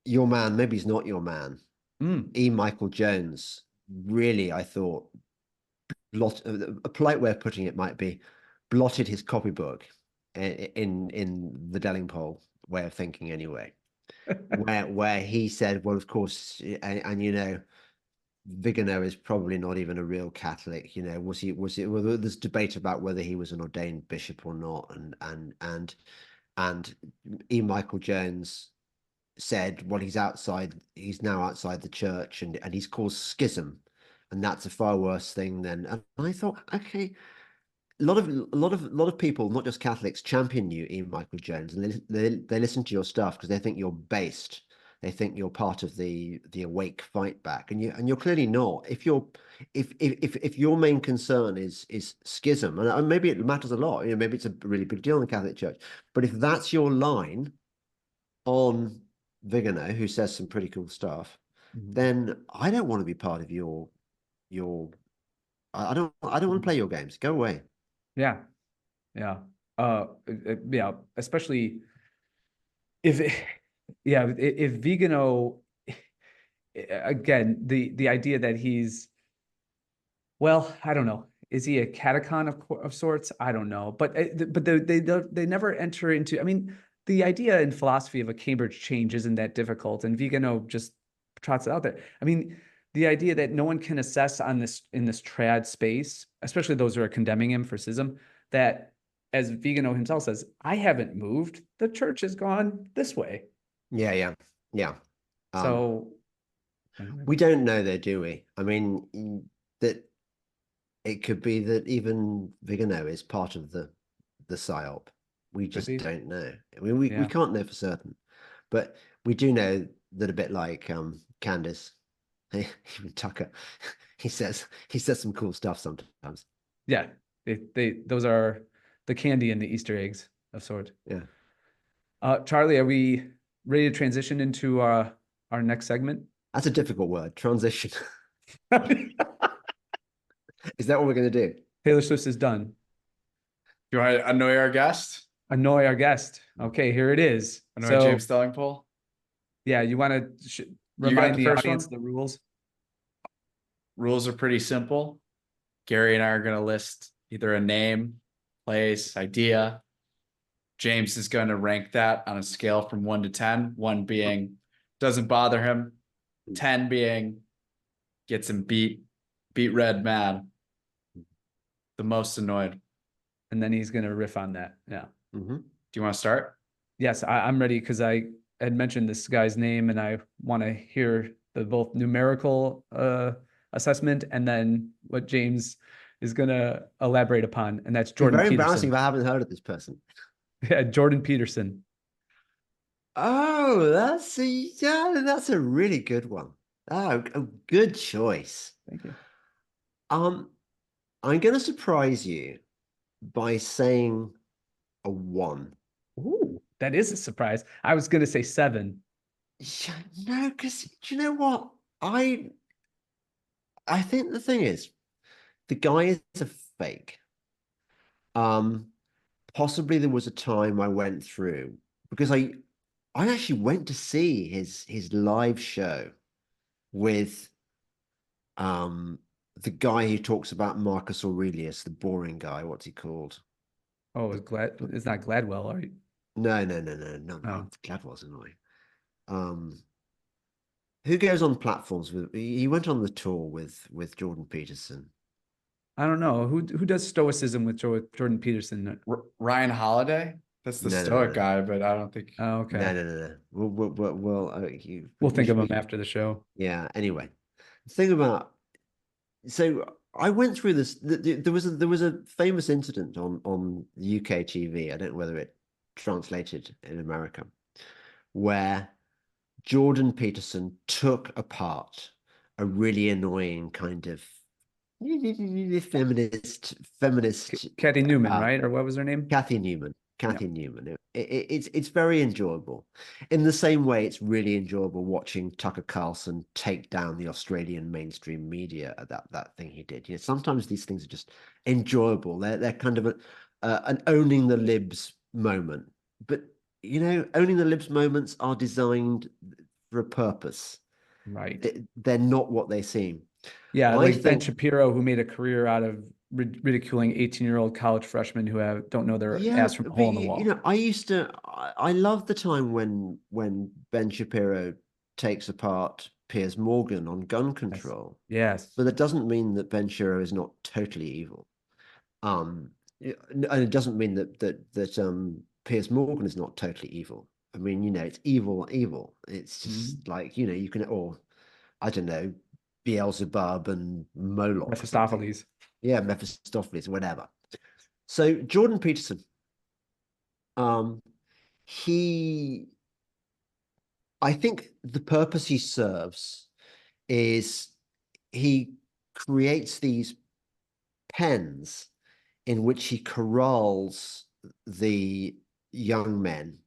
your man, maybe he's not your man, E. Michael Jones, really, I thought, a polite way of putting it might be, blotted his copybook in the Delingpole way of thinking anyway, where he said, well, of course, and Vigano is probably not even a real Catholic. Well, there's debate about whether he was an ordained bishop or not, and E. Michael Jones said, well, he's now outside the church, and he's caused schism, and that's a far worse thing than. And I thought, okay, a lot of people, not just Catholics, champion you, E. Michael Jones, and they listen to your stuff because they think you're based. They think you're part of the awake fight back, and you're clearly not. If your main concern is schism, and maybe it matters a lot, maybe it's a really big deal in the Catholic Church, but if that's your line on Vigano, who says some pretty cool stuff, then I don't want to be part of your. I don't want to play your games. Go away. Yeah. Especially if Vigano, again, the idea that he's, well, I don't know. Is he a catechon of sorts? I don't know. But they never enter into, I mean, the idea in philosophy of a Cambridge change isn't that difficult, and Vigano just trots it out there. I mean, the idea that no one can assess in this trad space, especially those who are condemning him for schism, that, as Vigano himself says, I haven't moved. The church has gone this way. Yeah. So we don't know though, do we? I mean, that it could be that even Vigano is part of the psyop. We just don't know. I mean, we can't know for certain, but we do know that a bit like Candace, even Tucker, he says some cool stuff sometimes. Yeah, those are the candy and the Easter eggs of sorts. Yeah. Charlie, are we ready to transition into our next segment? That's a difficult word. Transition. Is that what we're going to do? Taylor Swift is done. You want to annoy our guest? Annoy our guest. Okay, here it is. Annoy James Delingpole? Yeah, you want to remind the audience the rules? Rules are pretty simple. Gary and I are going to list either a name, place, idea. James is going to rank that on a scale from 1 to 10. 1 being doesn't bother him. 10 being gets him beat red mad. The most annoyed. And then he's going to riff on that. Yeah. Mm-hmm. Do you want to start? Yes, I'm ready, because I had mentioned this guy's name, and I want to hear the both numerical assessment and then what James is going to elaborate upon, and that's Jordan Very Peterson. embarrassing if I haven't heard of this person. Yeah, Jordan Peterson. Oh, that's a really good one. Oh, good choice. Thank you. Um, I'm going to surprise you by saying a 1. Ooh, that is a surprise. I was going to say 7. Yeah, no, because do you know what? I think the thing is, the guy is a fake. Um, Possibly there was a time I went through because I actually went to see his live show with um the guy who talks about Marcus Aurelius, the boring guy. What's he called? Oh, it's not Gladwell, right? No. Oh, Gladwell's annoying. Um, who goes on platforms with? He went on the tour with Jordan Peterson. I don't know. Who does stoicism with Jordan Peterson? Ryan Holiday. That's the Stoic No. guy, but I don't think. Oh, okay. No. We'll We think of should him be. after the show. Yeah. Anyway, the thing about so I went through this. There was a famous incident on UK TV. I don't know whether it translated in America, where Jordan Peterson took apart a really annoying kind of feminist Kathy Newman, uh, right? Or what was her name? Kathy Newman. Yeah. Kathy Newman. It's very enjoyable. In the same way, it's really enjoyable watching Tucker Carlson take down the Australian mainstream media at that thing he did. You know, sometimes these things are just enjoyable. They're kind of an owning the libs moment. But you know, owning the libs moments are designed for a purpose. Right. They're not what they seem. Yeah, I like Ben think Shapiro, who made a career out of ridiculing 18-year-old college freshmen who don't know their Yeah, ass from a but hole in the you wall. know, I used to. I love the time when Ben Shapiro takes apart Piers Morgan on gun Yes. control, Yes. but that doesn't mean that Ben Shapiro is not totally evil. And it doesn't mean that Piers Morgan is not totally evil. I mean, you know, it's evil. It's Mhm. just like you know, you can, or I don't know, Beelzebub and Moloch or something. Mephistopheles. Yeah, Mephistopheles, whatever. So Jordan Peterson. Um, he, I think the purpose he serves is he creates these pens in which he corrals the young men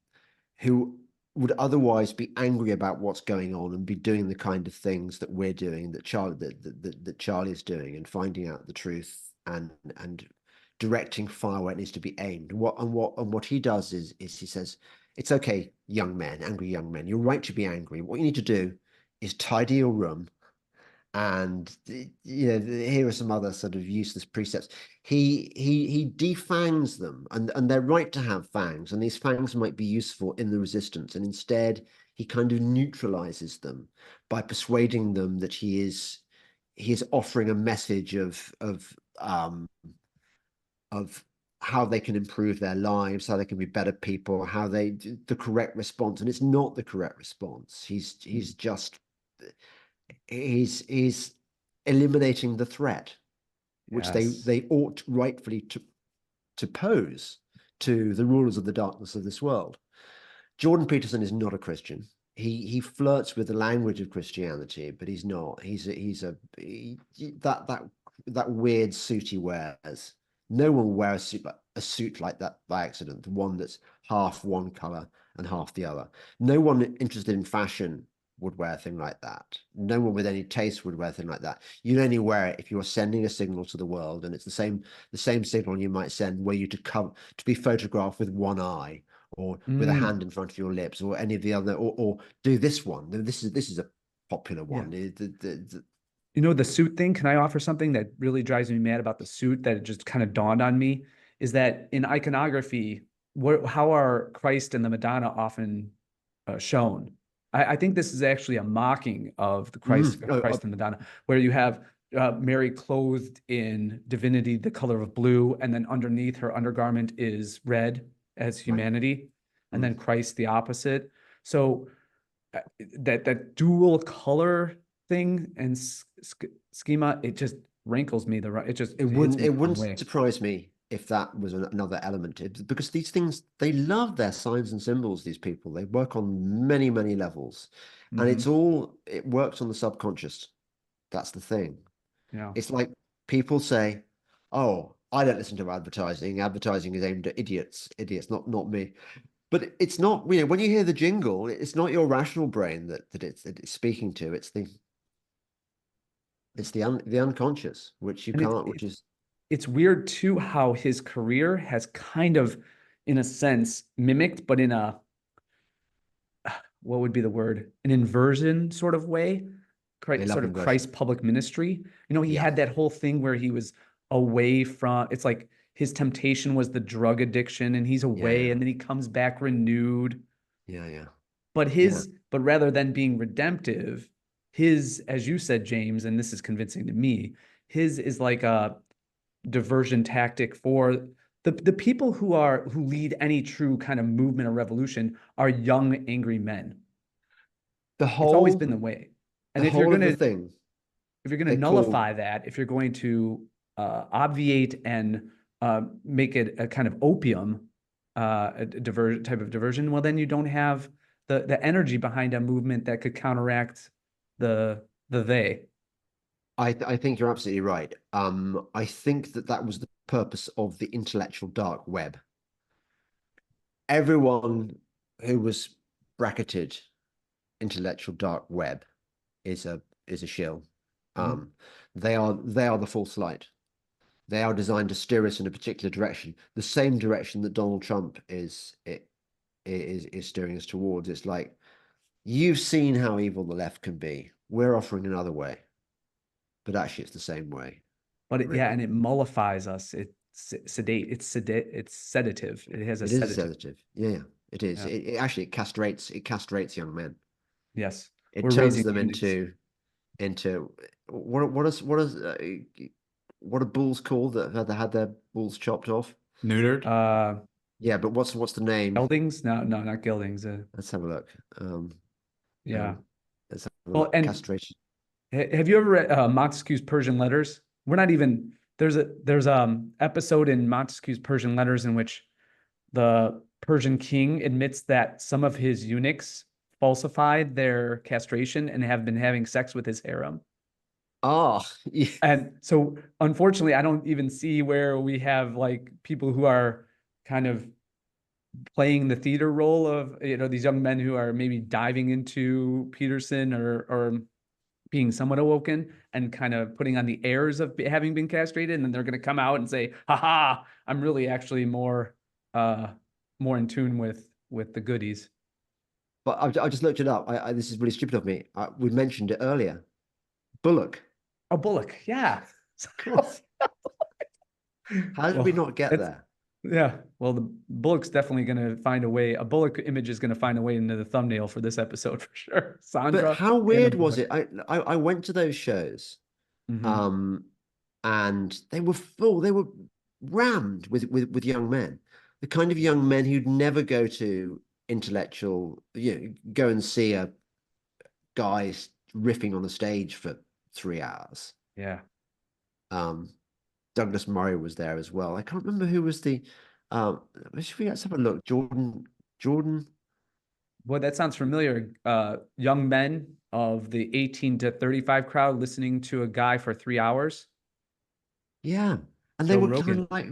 who would otherwise be angry about what's going on and be doing the kind of things that we're doing, that Charlie is doing, and finding out the truth and directing fire where it needs to be aimed. What he does is he says, it's okay, young men, angry young men, you're right to be angry. What you need to do is tidy your room, and you know, here are some other sort of useless precepts. He defangs them, and they're right to have fangs, and these fangs might be useful in the resistance, and instead he kind of neutralizes them by persuading them that he is offering a message of how they can improve their lives, how they can be better people, how they the correct response, and it's not the correct response. He's just he's eliminating the threat which Yes. they ought rightfully to pose to the rulers of the darkness of this world. Jordan Peterson is not a Christian. He flirts with the language of Christianity, but he's not. That weird suit he wears. No one will wear a suit like that by accident. One that's half one color and half the other. No one interested in fashion would wear a thing like that. No one with any taste would wear a thing like that. You'd only wear it if you were sending a signal to the world, and it's the same signal you might send were you to be photographed with one eye, or with a Mm, hand in front of your lips, or any of the other, or do this one. This is a popular yeah. one. You know, the suit thing, can I offer something that really drives me mad about the suit that it just kind of dawned on me is that in iconography, how are Christ and the Madonna often shown? I think this is actually a mocking of the Christ and Madonna, where you have Mary clothed in divinity, the color of blue, and then underneath her undergarment is red as right. humanity, and then Christ the opposite. So that dual color thing and schema, it just rankles me it just hits me It the wrong wouldn't way. surprise me if that was another element, because these things, they love their signs and symbols, these people. They work on many, many levels. And it works on the subconscious. That's the thing. Yeah. It's like people say, "Oh, I don't listen to advertising. Advertising is aimed at idiots, not me." But it's not, when you hear the jingle, it's not your rational brain that it's speaking to. It's the unconscious, which you And can't, which is it's weird too how his career has kind of, in a sense, mimicked, but in a, what would be the word? An inversion sort of way, a love sort of inversion. Christ public ministry. He Yeah, had that whole thing where he was away from, it's like his temptation was the drug addiction and he's yeah, away yeah, and then he comes back renewed. yeah, yeah, But yeah. but rather than being redemptive, his, as you said, James, and this is convincing to me, his is like a diversion tactic for the people who lead any true kind of movement or revolution are young, angry men. The It's always whole been the way. the And whole of the thing if you're gonna they call nullify that, if you're going to obviate and make it a kind of opium, a type of diversion, well, then you don't have the energy behind a movement that could counteract the they. I think you're absolutely right. I think that was the purpose of the intellectual dark web. Everyone who was bracketed intellectual dark web is a shill. Mhm. Um, they are the false light. They are designed to steer us in a particular direction, the same direction that Donald Trump is steering us towards. It's like, you've seen how evil the left can be. We're offering another way, but actually it's the same way, But yeah, really. and it mollifies us. It's sedative. It has a It is a sedative. sedative. Yeah, it is. Yeah. It actually castrates young men. Yes. It We're turns raising them eunuchs. into what are bulls called that had their balls chopped off? Neutered. Uh, Yeah, but what's the name? geldings? No, no, not geldings. Let's have a look. Yeah. Um, let's have a Well, look. and Castration. have you ever read Montesquieu's Persian Letters? We're not even there's episode in Montesquieu's Persian Letters in which the Persian king admits that some of his eunuchs falsified their castration and have been having sex with his harem. Oh, yeah. And so unfortunately, I don't even see where we have like people who are kind of playing the theater role of, these young men who are maybe diving into Peterson or being somewhat awoken and kind of putting on the airs of having been castrated, and then they're going to come out and say, haha, I'm really actually more in tune with the goodies. But I just looked it up. This is really stupid of me. We mentioned it earlier. Bullock. Oh, Bullock, yeah. Of course. How did we Well, not get that's there? yeah. Well, the Bullock's definitely going to find a way. A Bullock image is going to find a way into the thumbnail for this episode for sure. But Sandra how and a weird was Bullock. it? I went to those shows, Mhm. um, and they were full. They were rammed with young men, the kind of young men who'd never go to intellectual, go and see a guy riffing on a stage for 3 hours. Yeah. Um, Douglas Murray was there as well. I can't remember who was the. Let's have a look. Jordan. Boy, that sounds familiar. Young men of the 18 to 35 crowd listening to a guy for 3 hours. Yeah, and they Joe were kind Rogan. of like,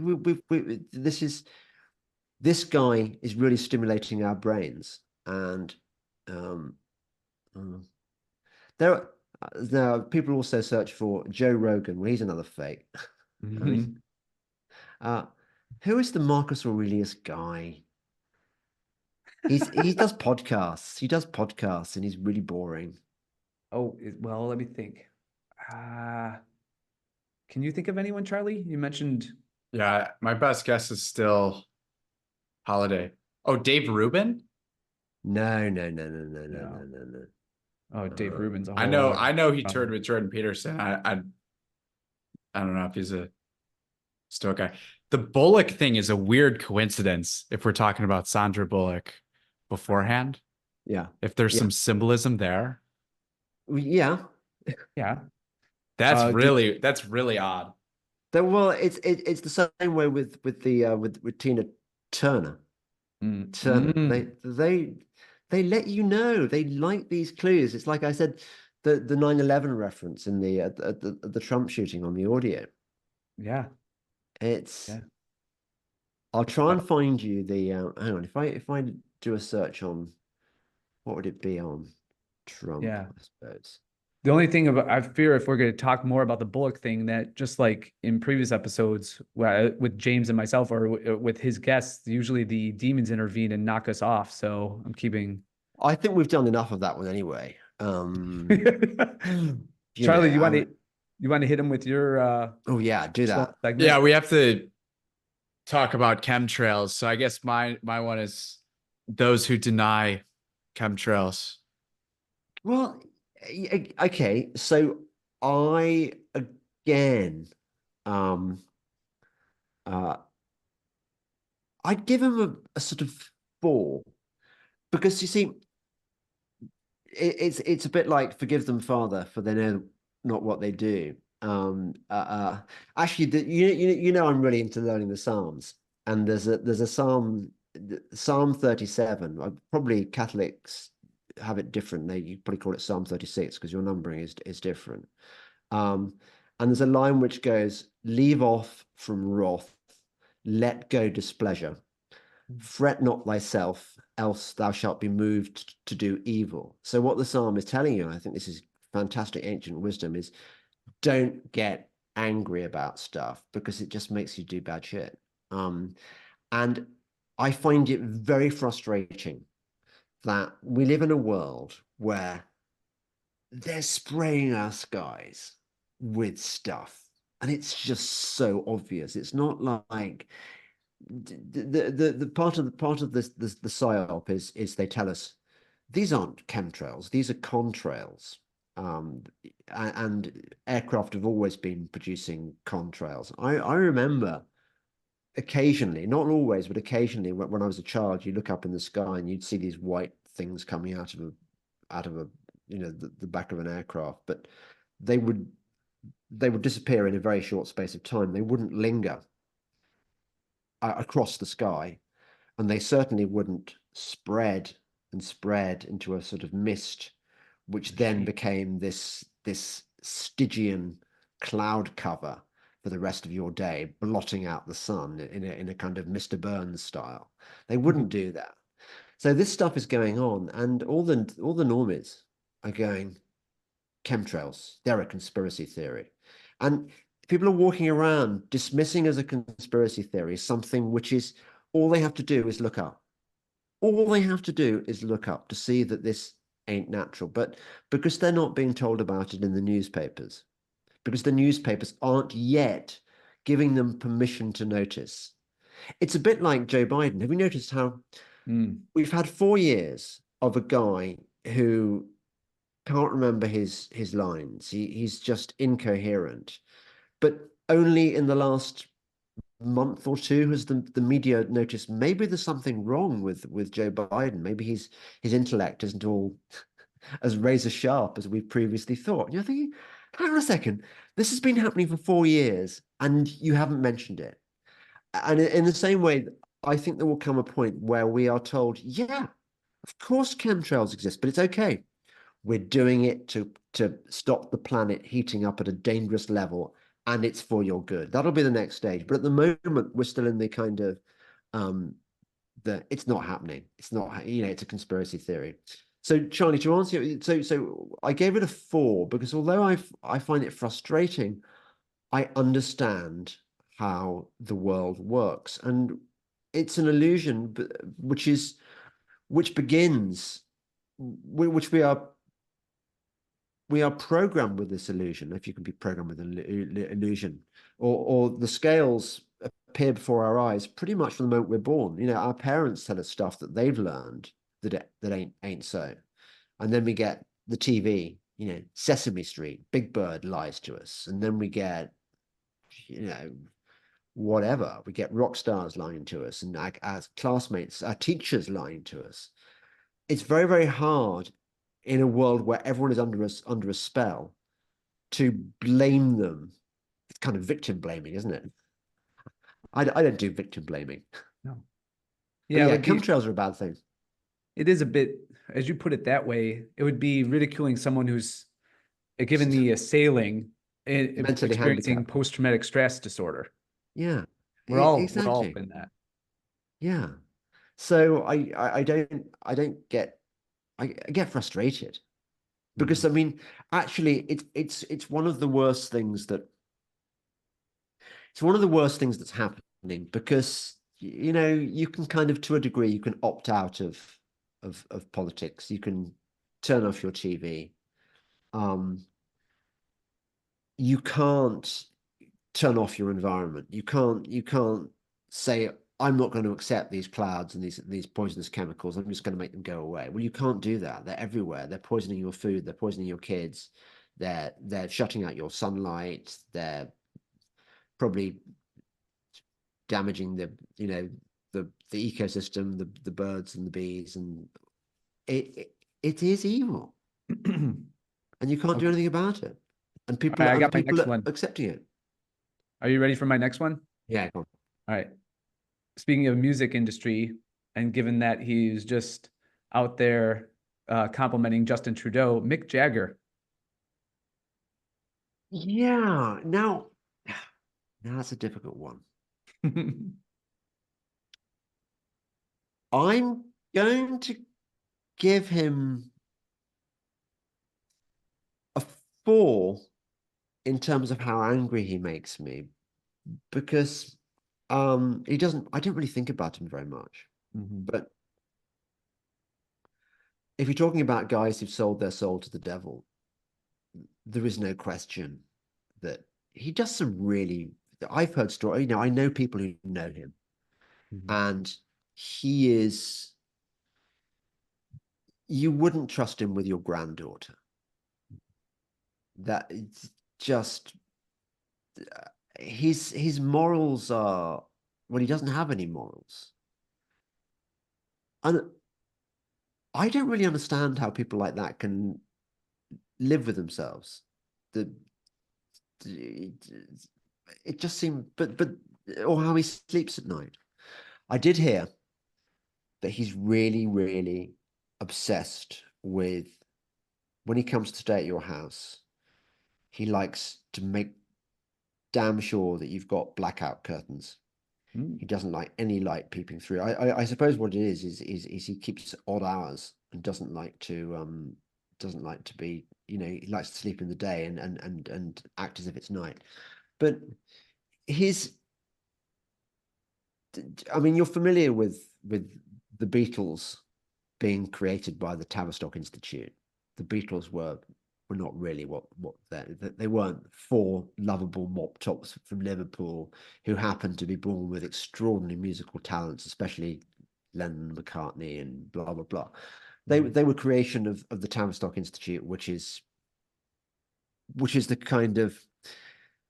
this guy is really stimulating our brains, and um, uh, there are people also search for Joe Rogan. Well, he's another fake. I mean, Mhm. uh, who is the Marcus Aurelius guy? He does podcasts. He does podcasts, and he's really boring. Oh, well, let me think. Can you think of anyone, Charlie? You mentioned. Yeah, my best guess is still Holiday. Oh, Dave Rubin? No, no, no, no, no, no, No. no, no, no. Oh, Dave Rubin's a I whole know, other I know he toured problem. with Jordan Peterson. I don't know if he's a Stoic guy. The Bullock thing is a weird coincidence if we're talking about Sandra Bullock beforehand. Yeah, If there's yeah, some symbolism there, yeah. Yeah. that's Did really that's really odd. Well, it's the same way with the with Tina Turner. Mm. Turner. Mm. They let you know. They like these clues. It's like I said, the 9/11 reference in the Trump shooting on the audio. Yeah. It's Yeah. I'll try Uh, and find you the hang on, if I do a search on what would it be on Trump, yeah. I suppose. The only thing about I fear if we're going to talk more about the Bullock thing, that just like in previous episodes with James and myself or with his guests, usually the demons intervene and knock us off. So I'm keeping. I think we've done enough of that one anyway. You know, Charlie, you want to hit him with your oh yeah, do that. segment? Yeah, we have to talk about chemtrails. So I guess my one is those who deny chemtrails. Well, okay, so I again, um, uh, I'd give him a sort of 4 because you see, it's a bit like forgive them, Father, for they know not what they do. Actually, you know I'm really into learning the Psalms, and there's a Psalm, Psalm 37. Probably Catholics have it different. You probably call it Psalm 36 because your numbering is different. Um, and there's a line which goes, "Leave off from wrath, let go displeasure. Fret not thyself, else thou shalt be moved to do evil." So what the psalm is telling you, and I think this is fantastic ancient wisdom, is don't get angry about stuff because it just makes you do bad shit. And I find it very frustrating that we live in a world where they're spraying our skies with stuff, and it's just so obvious. It's not like the part of this the psyop is they tell us these aren't chemtrails, these are contrails. And aircraft have always been producing contrails. I remember occasionally, not always, but occasionally when I was a child, you look up in the sky and you'd see these white things coming out of a the back of an aircraft, but they would they would disappear in a very short space of time. They wouldn't linger across the sky, and they certainly wouldn't spread and spread into a sort of mist, which then Sheet. became this Stygian cloud cover for the rest of your day, blotting out the sun in a kind of Mr. Burns style. They wouldn't do that. So this stuff is going on, and all the normies are going, chemtrails, they're a conspiracy theory. And people are walking around dismissing as a conspiracy theory something which is all they have to do is look up. All they have to do is look up to see that this ain't natural. But because they're not being told about it in the newspapers, because the newspapers aren't yet giving them permission to notice. It's a bit like Joe Biden. Have you noticed how Mm. we've had 4 years of a guy who can't remember his lines. He's just incoherent. But only in the last month or two has the media noticed maybe there's something wrong with Joe Biden. Maybe his intellect isn't all as razor sharp as we previously thought. And you're thinking, hang on a second, this has been happening for 4 years and you haven't mentioned it. And in the same way, I think there will come a point where we are told, yeah, of course chemtrails exist, but it's okay. We're doing it to stop the planet heating up at a dangerous level, and it's for your good. That'll be the next stage. But at the moment, we're still in the kind of it's not happening. It's not, it's a conspiracy theory. So Charlie, to answer you, so I gave it a 4 because although I find it frustrating, I understand how the world works, and it's an illusion, which begins, which we are programmed with this illusion, if you can be programmed with an illusion, or the scales appear before our eyes pretty much from the moment we're born. Our parents tell us stuff that they've learned that ain't so, and then we get the TV, Sesame Street, Big Bird lies to us, and then we get, whatever, we get rock stars lying to us, and our classmates, our teachers lying to us. It's very, very hard in a world where everyone is under a spell to blame them kind of victim blaming, isn't it? I don't do victim blaming. No. But Yeah, it yeah, would be, chemtrails are a bad thing. it is a bit, as you put it that way, it would be ridiculing someone who's given the assailing Mentally experiencing handicapped. post-traumatic stress disorder. Yeah, We're all exactly. in that. Yeah. So I don't get I get frustrated because Mhm. I mean actually it's one of the worst things that's happening because you know you can kind of to a degree you can opt out of politics. You can turn off your TV. Um, you can't turn off your environment. You can't say I'm not going to accept these clouds and these poisonous chemicals. I'm just going to make them go away. Well, you can't do that. They're everywhere. They're poisoning your food. They're poisoning your kids. They're shutting out your sunlight. They're probably damaging the ecosystem, the birds and the bees, and it is evil, and you can't do Okay. anything about it. And All people right, I and got my people next are one. accepting it. Are you ready for my next one? Yeah, go on. All right. Speaking of music industry, and given that he's just out there complimenting Justin Trudeau, Mick Jagger. Yeah. Now that's a difficult one. I'm going to give him a 4 in terms of how angry he makes me because he doesn't I don't really think about him very much. Mhm. But if you're talking about guys who've sold their soul to the devil, there is no question that he does some really I've heard stories, I know people who know him, Mhm. and he is you wouldn't trust him with your granddaughter. That it's just his morals are well, he doesn't have any morals. And I don't really understand how people like that can live with themselves. The it just seemed but or how he sleeps at night. I did hear that he's really, really obsessed with when he comes to stay at your house, he likes to make damn sure that you've got blackout curtains. Mm. He doesn't like any light peeping through. I suppose what it is he keeps odd hours and doesn't like to be, he likes to sleep in the day and act as if it's night. But his I mean, you're familiar with the Beatles being created by the Tavistock Institute. The Beatles were not really what they weren't 4 lovable mop tops from Liverpool who happened to be born with extraordinary musical talents, especially Lennon, McCartney, and blah blah blah. They were creation of the Tavistock Institute, which is the kind of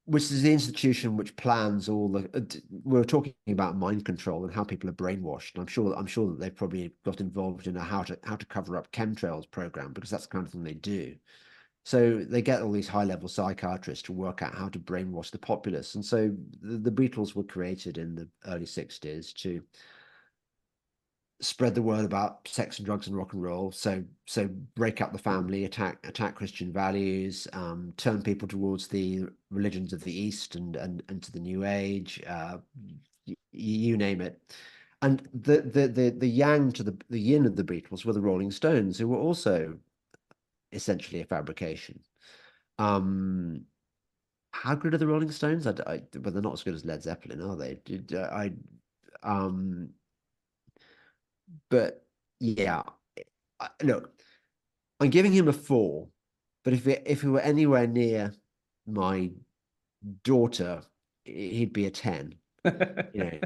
which is the institution which plans all the we're talking about mind control and how people are brainwashed. And I'm sure that they've probably got involved in a how to cover up chemtrails program because that's the kind of thing they do. So they get all these high level psychiatrists to work out how to brainwash the populace. And so the Beatles were created in the early 60s to spread the word about sex and drugs and rock and roll. So break up the family, attack Christian values, turn people towards the religions of the East and to the New Age. You name it. And the yang to the yin of the Beatles were the Rolling Stones, who were also essentially a fabrication. How good are the Rolling Stones? Well, they're not as good as Led Zeppelin, are they? Um, but yeah, look, I'm giving him a 4, but if he were anywhere near my daughter, he'd be a 10. You know,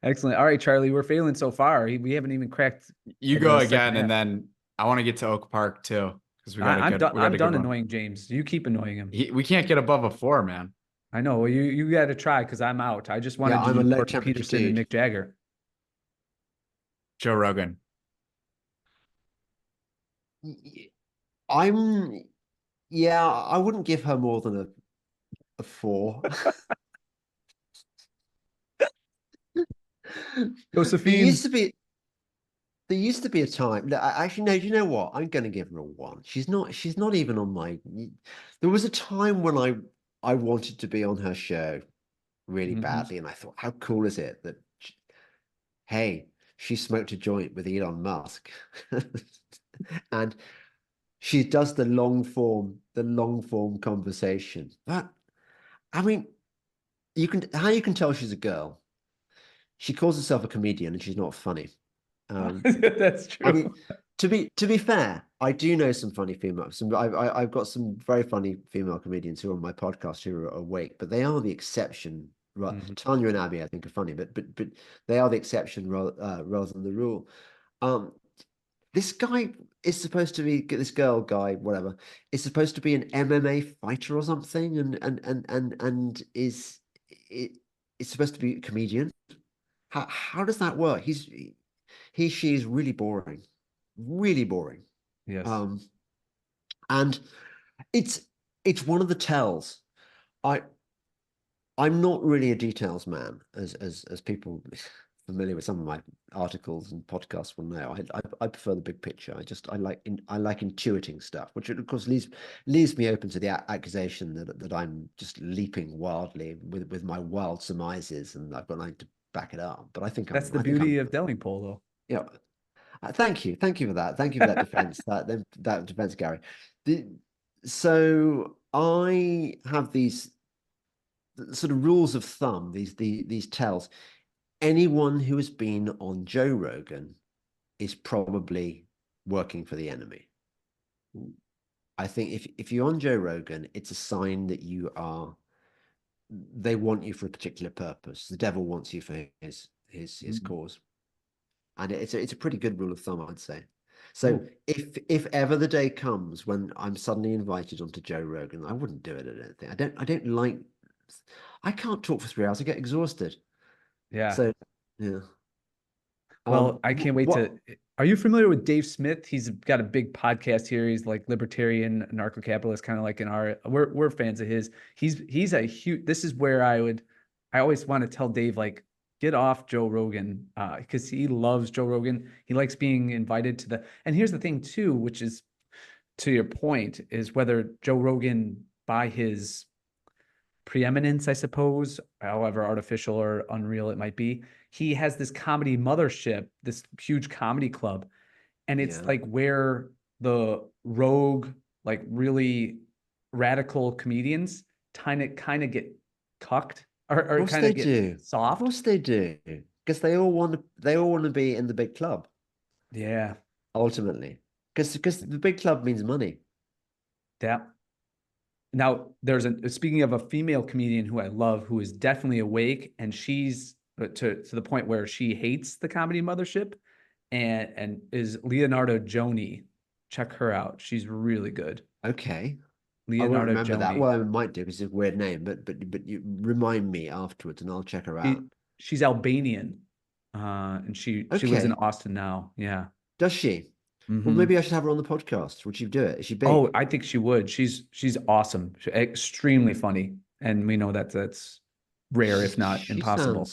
Excellent. All right, Charlie, we're failing so far. We haven't even cracked You go the second again, and half. then I want to get to Oak Park too because I'm done. we got I'm a done good one. annoying James. You keep annoying him. We can't get above a 4, man. I know. Well, you got to try because I'm out. I just yeah, wanted to I'm a do low Jordan temperature Peterson and dude. Mick Jagger. Joe Rogan. I'm yeah, I wouldn't give her more than a 4. There Josephine. used to be a time. No, actually, no. Do you know what? I'm going to give her a 1. She's not. She's not even on my. There was a time when I wanted to be on her show really Mhm. badly, and I thought, how cool is it that, hey, she smoked a joint with Elon Musk, and she does the long form conversation. But I mean, you can tell she's a girl. She calls herself a comedian, and she's not funny. Um, That's I true. mean, to be fair, I do know some funny female. I've got some very funny female comedians who are on my podcast who are awake, but they are the exception. Right, Mhm. Tanya and Abby, I think, are funny, but they are the exception rather than the rule. Um, this guy is supposed to be this girl guy, whatever, is supposed to be an MMA fighter or something, and it is supposed to be a comedian. How does that work? She is really boring, really boring. Yes. Um, and it's it's one of the tells. I I'm not really a details man, as people familiar with some of my articles and podcasts will know. I prefer the big picture. I like intuiting stuff, which of course leaves me open to the accusation that I'm just leaping wildly with my wild surmises, and I've got nothing to back it up. But That's the I think I'm beauty of Delingpole, though. you know thank you for that. Thank you for that defense. That defense, Gary. The, so I have these sort of rules of thumb, these tells. Anyone who has been on Joe Rogan is probably working for the enemy. I think if you're on Joe Rogan, it's a sign that they want you for a particular purpose. The devil wants you for his Mhm. cause. And it's a pretty good rule of thumb, I'd say. So Cool. if ever the day comes when I'm suddenly invited onto Joe Rogan, I wouldn't do it. I don't think. I don't like. I can't talk for 3 hours. I get exhausted. Yeah. So yeah. Well, I can't wait What? to. Are you familiar with Dave Smith? He's got a big podcast here. He's like libertarian, anarcho-capitalist, kind of like in our. We're fans of his. He's a huge. This is where I always want to tell Dave, like, get off Joe Rogan, because he loves Joe Rogan. He likes being invited to the. And here's the thing too, which is to your point, is whether Joe Rogan, by his preeminence, I suppose, however artificial or unreal it might be, he has this comedy mothership, this huge comedy club, and it's Yeah. like where the rogue, like really radical comedians kind of get cucked Of or course kind they of get do. Of soft. course they do. Because they all want to be in the big club Yeah, ultimately. Because the big club means money. that. Now, there's speaking of a female comedian who I love, who is definitely awake, and she's to the point where she hates the comedy mothership, and is Leonardo Joni. Check her out. She's really good. Okay. I won't Leonardo remember that. Joni. Well, I might do because it's a weird name, but you remind me afterwards and I'll check her out. She's Albanian, and she lives in Okay. Austin now. Yeah. Does she? Well, Hmm. maybe I should have her on the podcast. Would she do it? Is she Oh, big? I think she would. She's awesome. Extremely funny, and we know that that's rare, if not impossible.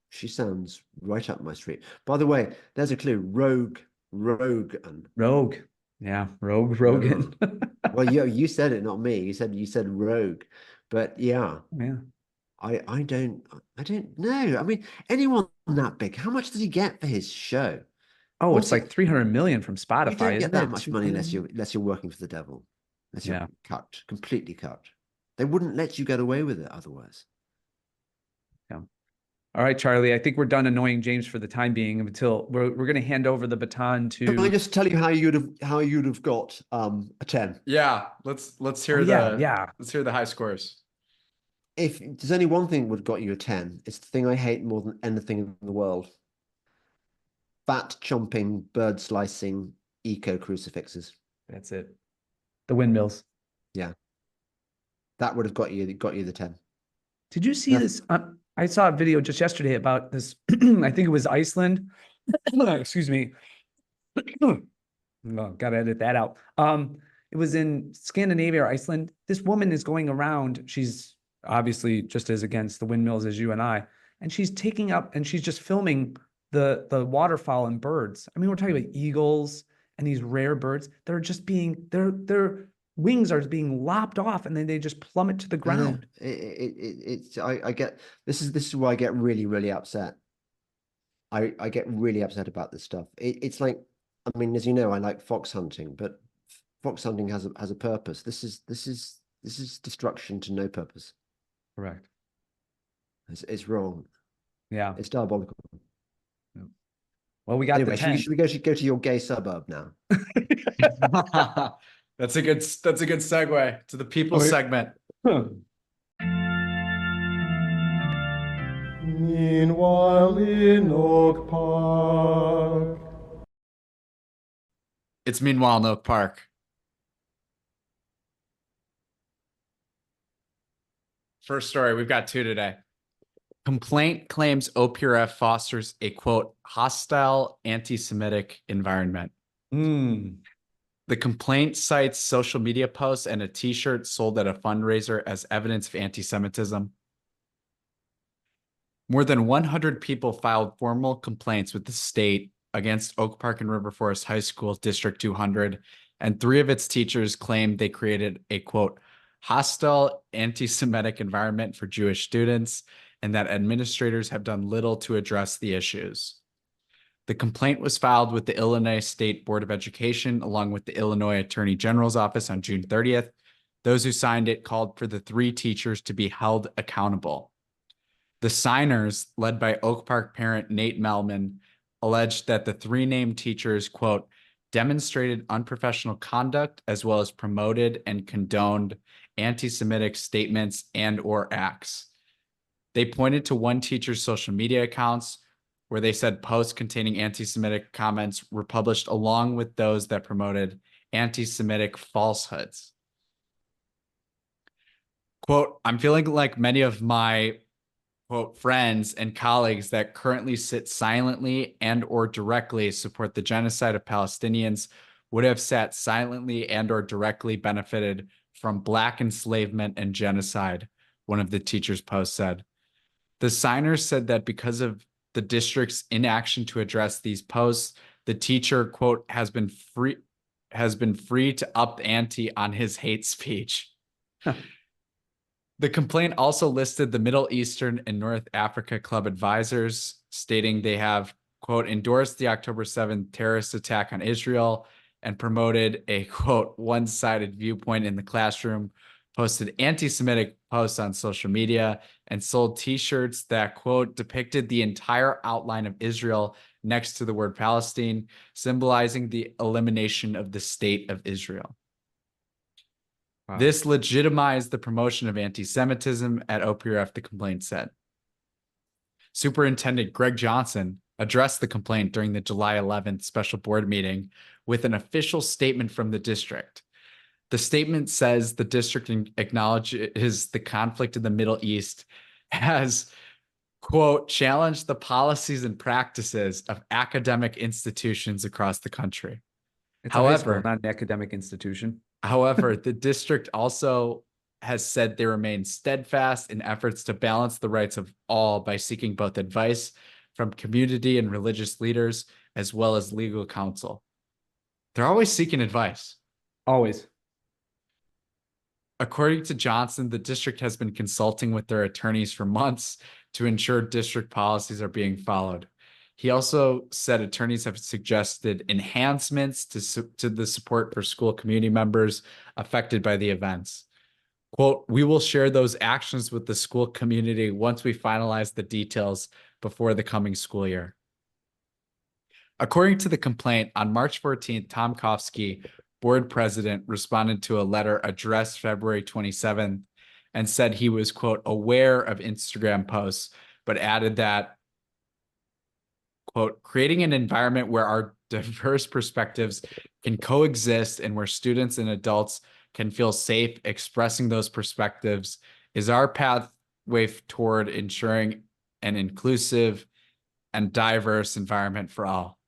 She sounds right up my street. By the way, there's a clue. Rogan. Rogue. Yeah, Rogue Yeah. Rogan. Well, you said it, not me. You said rogue. But yeah, Yeah. I don't know. I mean, anyone that big, how much does he get for his show? Oh, it's What's like it? 300 million from You Spotify, don't get isn't that it? much money 200? unless you're working for the devil. Unless you're Yeah. cut, completely cut. They wouldn't let you get away with it otherwise. Yeah. All right, Charlie. I think we're done annoying James for the time being until we're going to hand over the baton Can I to. just tell you how you'd have got a 10? Yeah, let's Oh hear yeah, the yeah. let's hear the high scores. If there's only one thing would have got you a 10, it's the thing I hate more than anything in the world. Fat chomping, bird slicing, eco crucifixes. That's it. The windmills. Yeah. That would have got you the 10. Did you see Nothing. this? I saw a video just yesterday about this. I think it was Iceland. Excuse me. Oh, gotta edit that out. It was in Scandinavia or Iceland. This woman is going around. She's obviously just as against the windmills as you and I. And she's taking up and she's just filming the waterfowl and birds. I mean, we're talking about eagles and these rare birds. They're just being their wings are being lopped off and then they just plummet to the I know. ground. I get this is why I get really upset. I get really upset about this stuff. It's like, I mean, as you know, I like fox hunting, but fox hunting has a purpose. This is destruction to no purpose. Correct. It's wrong. Yeah. It's diabolical. Well, we got Anyway, the 10. should we go to your gay suburb now? That's a good segue to the people Okay. segment. Meanwhile in Oak Park. It's Meanwhile in Oak Park. First story, we've got two today. Complaint claims OPRF fosters a, quote, hostile anti-Semitic environment. The complaint cites social media posts and a t-shirt sold at a fundraiser as evidence of anti-Semitism. More than 100 people filed formal complaints with the state against Oak Park and River Forest High School District 200, and 3 of its teachers claimed they created a, quote, hostile anti-Semitic environment for Jewish students, and that administrators have done little to address the issues. The complaint was filed with the Illinois State Board of Education, along with the Illinois Attorney General's office on June 30th. Those who signed it called for the 3 teachers to be held accountable. The signers, led by Oak Park parent Nate Melman, alleged that the 3 named teachers, quote, demonstrated unprofessional conduct as well as promoted and condoned anti-Semitic statements and or acts. They pointed to one teacher's social media accounts where they said posts containing anti-Semitic comments were published along with those that promoted anti-Semitic falsehoods. Quote, I'm feeling like many of my, quote, friends and colleagues that currently sit silently and or directly support the genocide of Palestinians would have sat silently and or directly benefited from Black enslavement and genocide, one of the teachers' posts said. The signers said that because of the district's inaction to address these posts, the teacher, quote, has been free to up the ante on his hate speech. The complaint also listed the Middle Eastern and North Africa Club advisors, stating they have, quote, endorsed the October 7th terrorist attack on Israel and promoted a, quote, one-sided viewpoint in the classroom, posted anti-Semitic posts on social media, and sold t-shirts that, quote, depicted the entire outline of Israel next to the word Palestine, symbolizing the elimination of the state of Israel. Wow. This legitimized the promotion of anti-Semitism at OPRF, the complaint said. Superintendent Greg Johnson addressed the complaint during the July 11th special board meeting with an official statement from the district. The statement says the district acknowledges the conflict in the Middle East has, quote, challenged the policies and practices of academic institutions across the country. It's a high school, not an academic institution. However, the district also has said they remain steadfast in efforts to balance the rights of all by seeking both advice from community and religious leaders as well as legal counsel. They're always seeking advice. Always. According to Johnson, the district has been consulting with their attorneys for months to ensure district policies are being followed. He also said attorneys have suggested enhancements to the support for school community members affected by the events. Quote, we will share those actions with the school community once we finalize the details before the coming school year. According to the complaint, on March 14th, Tom Kofsky, board president, responded to a letter addressed February 27th and said he was, quote, aware of Instagram posts, but added that, quote, creating an environment where our diverse perspectives can coexist and where students and adults can feel safe expressing those perspectives is our pathway toward ensuring an inclusive and diverse environment for all.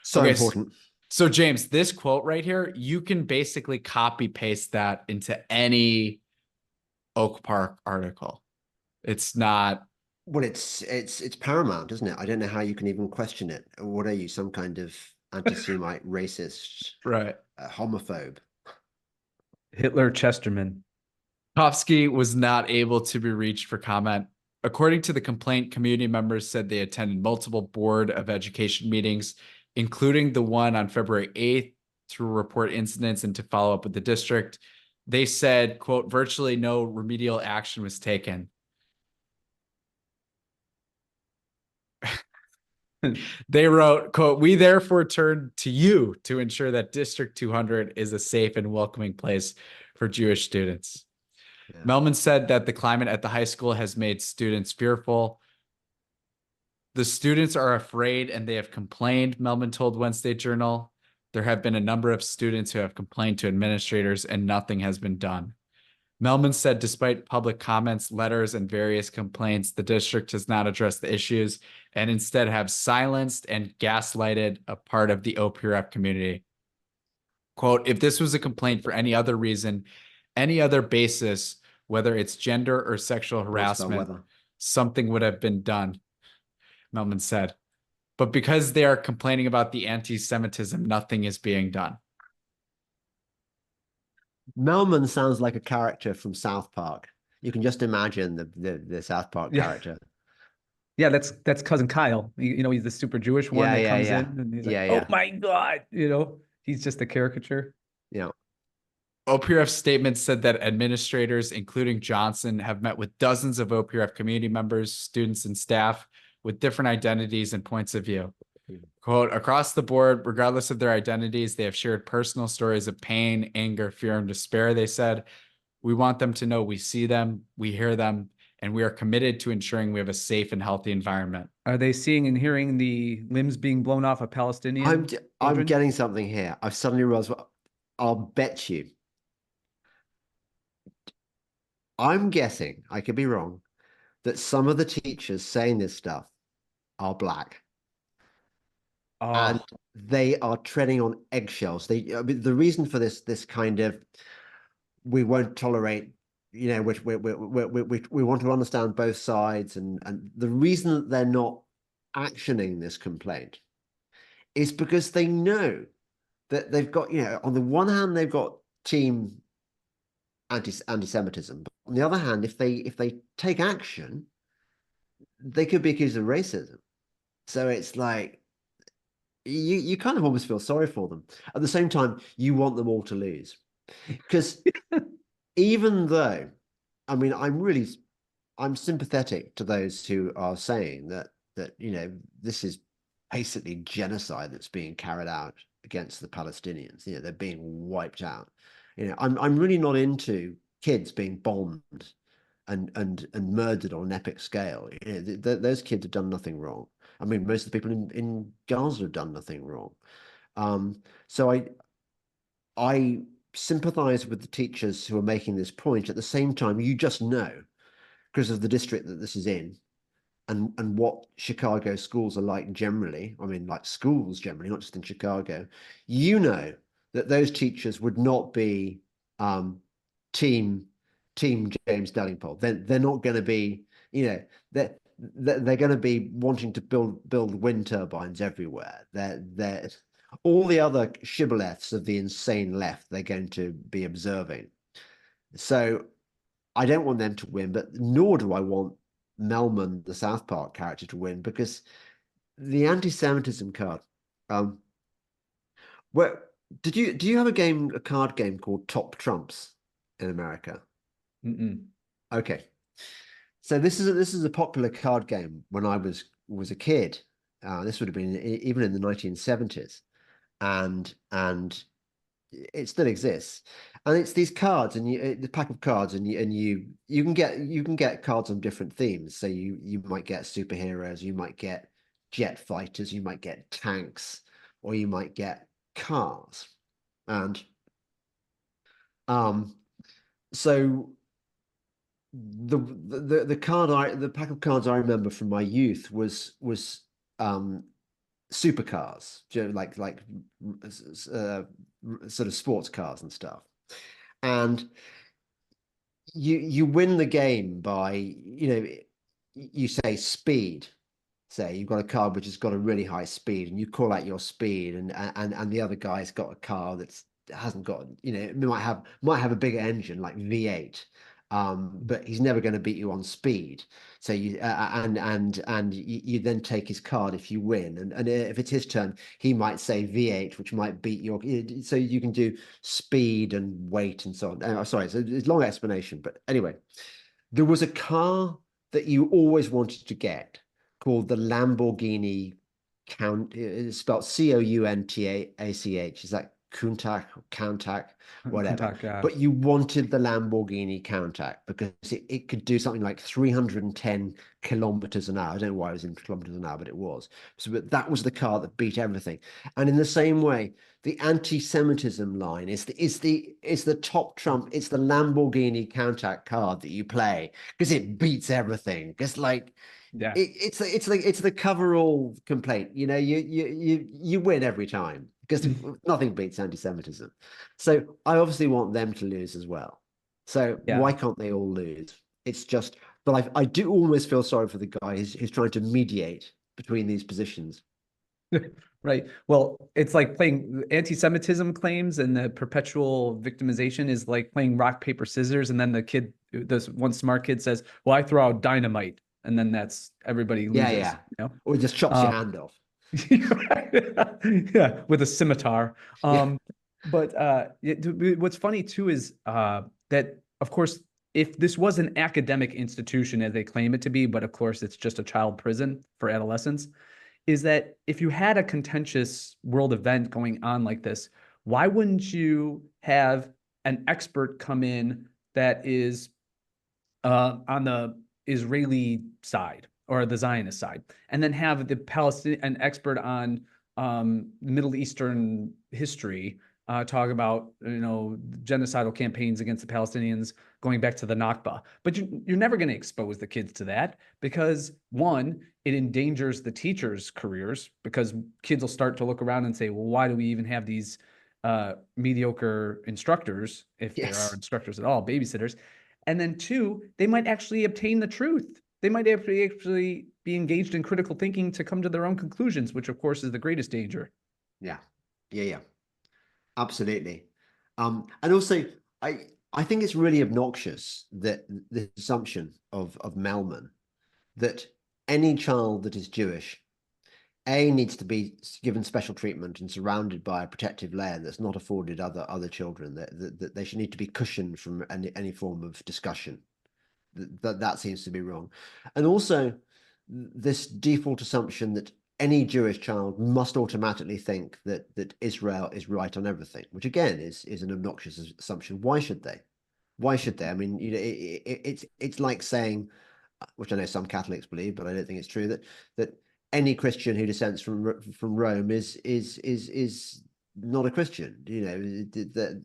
So important. So James, this quote right here, you can basically copy paste that into any Oak Park article. It's not Well, it's paramount, isn't it? I don't know how you can even question it. What are you, some kind of anti-Semite, racist, right. homophobe? Hitler Chesterman. Kofsky was not able to be reached for comment. According to the complaint, community members said they attended multiple Board of Education meetings, including the one on February 8th, to report incidents and to follow up with the district. They said, quote, virtually no remedial action was taken. They wrote, quote, we therefore turn to you to ensure that District 200 is a safe and welcoming place for Jewish students. Yeah. Melman said that the climate at the high school has made students fearful. The students are afraid and they have complained, Melman told Wednesday Journal. There have been a number of students who have complained to administrators and nothing has been done. Melman said despite public comments, letters, and various complaints, the district has not addressed the issues and instead have silenced and gaslighted a part of the OPRF community. Quote, if this was a complaint for any other reason, any other basis, whether it's gender or sexual harassment, something would have been done, Melman said. But because they are complaining about the anti-Semitism, nothing is being done. Melman sounds like a character from South Park. You can just imagine the South Park character. Yeah, that's cousin Kyle. He's the super Jewish one that comes in and he's like, oh my God, he's just a caricature. Yeah. OPRF statement said that administrators, including Johnson, have met with dozens of OPRF community members, students, and staff with different identities and points of view. Quote, across the board, regardless of their identities, they have shared personal stories of pain, anger, fear, and despair, they said. We want them to know we see them, we hear them, and we are committed to ensuring we have a safe and healthy environment. Are they seeing and hearing the limbs being blown off of Palestinian I'm getting something here. I've suddenly realized, I'll bet you. I'm guessing, I could be wrong, that some of the teachers saying this stuff are black. And they are treading on eggshells. The reason for this kind of, we won't tolerate, which we want to understand both sides, and the reason that they're not actioning this complaint is because they know that they've got, on the one hand, they've got team anti-Semitism, but on the other hand, if they take action, they could be accused of racism. So it's like, you kind of almost feel sorry for them. At the same time, you want them all to lose. Because even though, I mean, I'm sympathetic to those who are saying that this is basically genocide that's being carried out against the Palestinians. They're being wiped out. I'm really not into kids being bombed and murdered on an epic scale. Those kids have done nothing wrong. I mean, most of the people in Gaza have done nothing wrong. So I sympathize with the teachers who are making this point. At the same time, you just know, because of the district that this is in, and what Chicago schools are like generally, I mean, like schools generally, not just in Chicago, that those teachers would not be team James Delingpole. They're not going to be, they're going to be wanting to build wind turbines everywhere. They're all the other shibboleths of the insane left, they're going to be observing. So I don't want them to win, but nor do I want Melman, the South Park character, to win, because the anti-Semitism card. Where do you have a card game called Top Trumps in America? Okay, so this is a popular card game when I was a kid. This would have been even in the 1970s, and it still exists. And it's these cards, and the pack of cards, and you can get cards on different themes. So you might get superheroes, you might get jet fighters, you might get tanks, or you might get cars. And so the pack of cards I remember from my youth was supercars, like sort of sports cars and stuff. And you win the game by, you say speed. Say you've got a car which has got a really high speed, and you call out your speed, and the other guy's got a car that's hasn't got, it might have a bigger engine like V8, but he's never going to beat you on speed. So you then take his card if you win, and if it's his turn, he might say V8, which might beat your. So you can do speed and weight and so on. Sorry, so it's a long explanation, but anyway, there was a car that you always wanted to get called the Lamborghini It's spelled Countach. Is that Countach or Countach, whatever. Countach, yeah. But you wanted the Lamborghini Countach because it could do something like 310 kilometers an hour. I don't know why it was in kilometers an hour, but it was. So but that was the car that beat everything. And in the same way, the anti-Semitism line is the top trump. It's the Lamborghini Countach card that you play because it beats everything. It's like Yeah. it's the coverall complaint. You win every time because nothing beats anti-Semitism. So I obviously want them to lose as well. So Yeah. why can't they all lose? It's just, but I do almost feel sorry for the guy who's trying to mediate between these positions. Right. Well, it's like playing anti-Semitism claims, and the perpetual victimization is like playing rock, paper, scissors. And then this one smart kid says, well, I throw out dynamite. And then that's everybody loses. Yeah. Or he just chops your hand off. Yeah, with a scimitar. Yeah. But what's funny too is that, of course, if this was an academic institution as they claim it to be, but of course it's just a child prison for adolescents, is that if you had a contentious world event going on like this, why wouldn't you have an expert come in that is on the Israeli side or the Zionist side, and then have an expert on Middle Eastern history talk about genocidal campaigns against the Palestinians going back to the Nakba. But you're never going to expose the kids to that because, one, it endangers the teachers' careers because kids will start to look around and say, well, why do we even have these mediocre instructors, if there are instructors at all, babysitters? And then two, they might actually obtain the truth. They might actually be engaged in critical thinking to come to their own conclusions, which of course is the greatest danger. Yeah. Absolutely. And also I think it's really obnoxious that the assumption of Melman that any child that is Jewish needs to be given special treatment and surrounded by a protective layer that's not afforded other children, that they should need to be cushioned from any form of discussion. That seems to be wrong. And also this default assumption that any Jewish child must automatically think that Israel is right on everything, which again is an obnoxious assumption. Why should they? I mean, it's like saying, which I know some Catholics believe, but I don't think it's true, that any Christian who descends from Rome is not a Christian.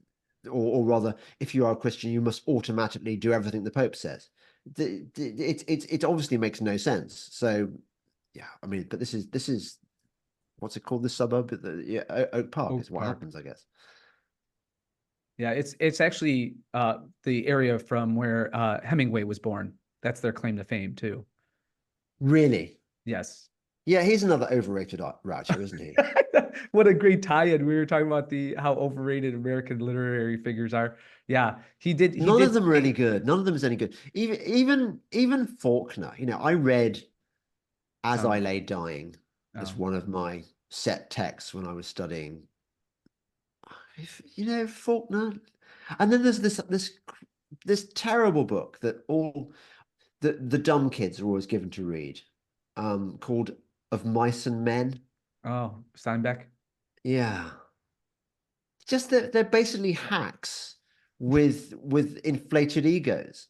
Or rather, if you are a Christian, you must automatically do everything the Pope says. It obviously makes no sense. So yeah, I mean, but this is what's it called? This suburb, Oak Park is what happens, I guess. Yeah, it's actually the area from where Hemingway was born. That's their claim to fame too. Really? Yes. Yeah, he's another overrated writer, isn't he? What a great tie-in. We were talking about how overrated American literary figures are. Yeah, he did. None of them are any good. None of them is any good. Even Faulkner. I read As I Lay Dying as one of my set texts when I was studying. Faulkner. And then there's this terrible book that all the dumb kids are always given to read, called Of Mice and Men. Oh, Steinbeck. Yeah. Just that they're basically hacks with inflated egos.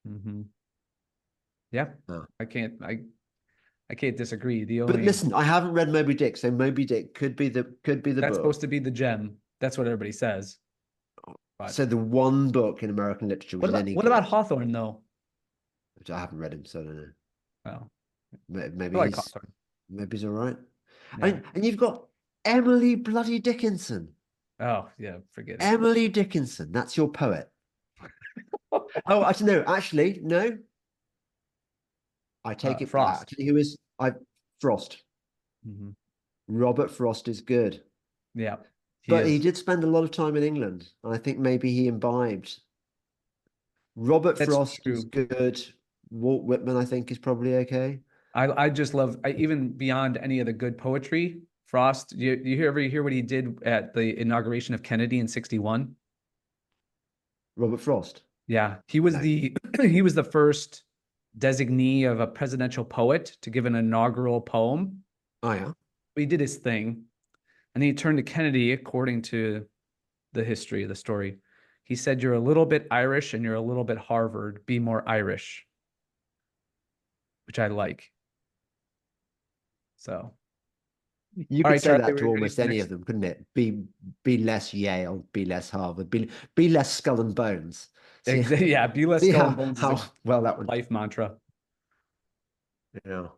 Mm-hmm. Yeah, I can't disagree. But listen, I haven't read Moby Dick, so Moby Dick could be the that's book. supposed to be the gem. That's what everybody says. But so the one book in American literature which what about Hawthorne though? Which I haven't read him, so I don't know. Well, maybe like maybe he's all right. Yeah. And you've got Emily bloody Dickinson. Oh yeah, forget it. Emily Dickinson, that's your poet. Oh, I don't know. Actually, no. I take it Frost. back. Who is Frost? Mhm. Robert Frost is good, Yeah, but he is. did spend a lot of time in England. And I think maybe he imbibed. Robert That's Frost is true. good. Walt Whitman, I think, is probably okay. I just love even beyond any of the good poetry. Frost, ever hear what he did at the inauguration of Kennedy in '61? Robert Frost. Yeah, he was No. the he was the first designee of a presidential poet to give an inaugural poem. Oh yeah. He did his thing, and he turned to Kennedy, according to the history of the story. He said, "You're a little bit Irish and you're a little bit Harvard. Be more Irish," which I like. So, You all could right, say Charlie, that we're to ready almost for any next. of them, couldn't it? Be less Yale, be less Harvard, be less Skull and Bones. See, Yeah, be less see skull and bones is a how well that would. life mantra. Yeah.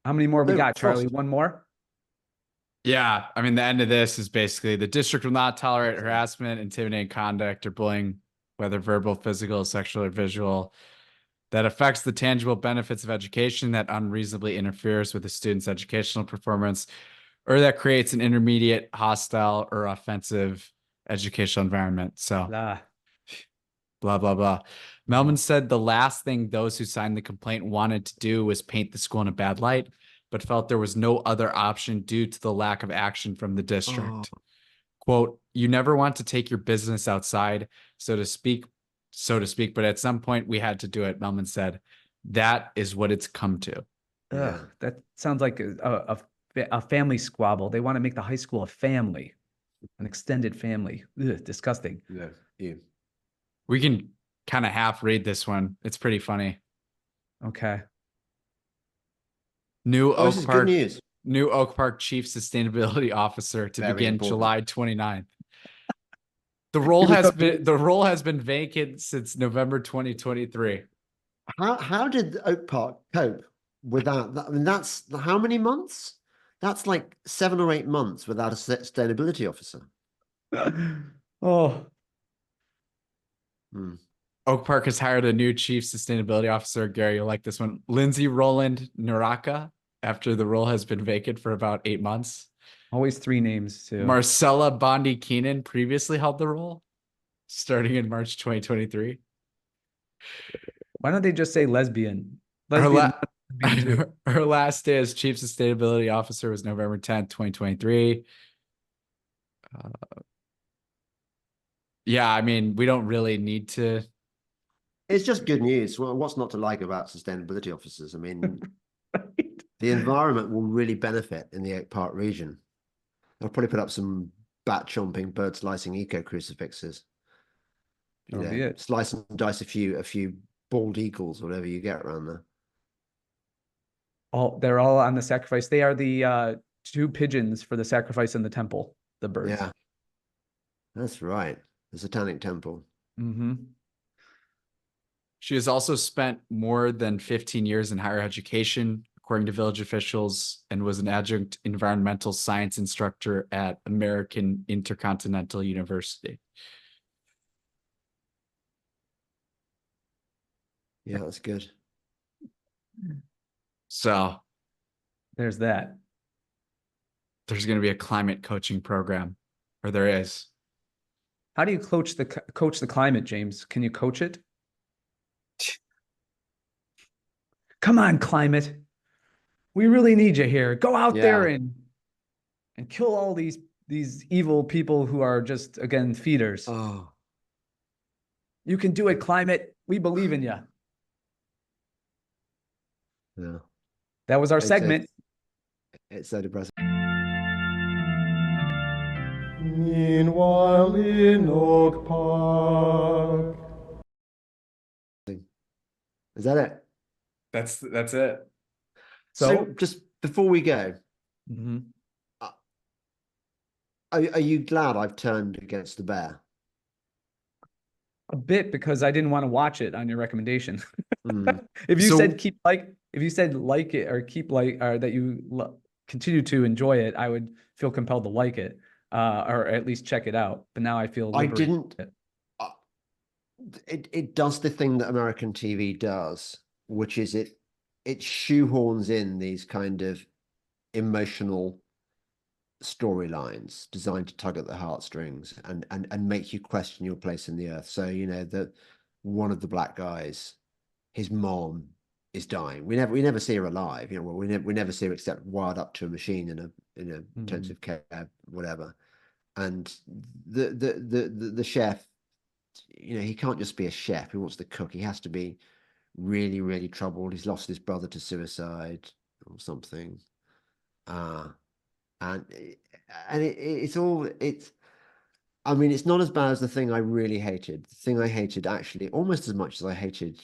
How many more we No, got, Charlie? Frost. One more? Yeah, I mean, the end of this is basically the district will not tolerate harassment, intimidating conduct, or bullying, whether verbal, physical, sexual, or visual, that affects the tangible benefits of education, that unreasonably interferes with the student's educational performance, or that creates an intermediate, hostile, or offensive educational environment. So, Ah, blah, blah, blah. Melman said the last thing those who signed the complaint wanted to do was paint the school in a bad light, but felt there was no other option due to the lack of action from the district. Oh. Quote, you never want to take your business outside, so to speak, but at some point we had to do it, Melman said. That is what it's come to. Yeah. that sounds like a family squabble. They want to make the high school a family, an extended family. Ugh, disgusting. Yeah. You. We can kind of half read this one. It's pretty funny. Okay. New Oh, this Oak is good Park, news. New Oak Park Chief Sustainability Officer to Very begin important. July 29th. The Here we role has been vacant since November 2023. How did Oak Park cope without that? I mean, that's how many months? That's like 7 or 8 months without a sustainability officer. Oh, Hmm. Oak Park has hired a new chief sustainability officer. Gary, you'll like this one. Lindsay Roland Naraka, after the role has been vacant for about 8 months. always three names too. Marcella Bondi Keenan previously held the role, starting in March 2023. Why don't they just say lesbian? Her, Lesbian, la- lesbian too. her last day as chief sustainability officer was November 10th, 2023. Yeah, I mean, we don't really need to. It's just good news. Well, what's not to like about sustainability officers? I mean, the environment will really benefit in the Oak Park region. They'll probably put up some bat chomping, bird slicing eco crucifixes. That'll be it. Slice and dice a few bald eagles, whatever you get around there. They're all on the sacrifice. They are the two pigeons for the sacrifice in the temple, the birds. Yeah, that's right. The Satanic Temple. Mm-hmm. She has also spent more than 15 years in higher education, according to village officials, and was an adjunct environmental science instructor at American Intercontinental University. Yeah, that's good. So There's that. there's going to be a climate coaching program, or there is. How do you coach the climate, James? Can you coach it? Come on, climate. We really need you here. Go out there and kill all these evil people who are just, again, feeders. Oh, You can do it, climate. We believe in you. yeah. That was our segment. It's so depressing. Meanwhile in Oak Park. Is that it? That's it. So just before we go, Mhm. are you glad I've turned against the bear? A bit, because I didn't want to watch it on your recommendation. Hmm. If you So- said if you said like it or or that you continue to enjoy it, I would feel compelled to like it, or at least check it out. But now I feel I liberated. didn't. it does the thing that American TV does, which is it shoehorns in these kind of emotional storylines designed to tug at the heartstrings and make you question your place in the earth. So, you know, that one of the black guys, his mom is dying. We never see her alive. You know, well, we never see her except wired up to a machine in a intensive care, whatever. And the chef, you know, he can't just be a chef. He wants to cook. He has to be really, really troubled. He's lost his brother to suicide or something. And it's all it's. I mean, it's not as bad as the thing I really hated. The thing I hated actually almost as much as I hated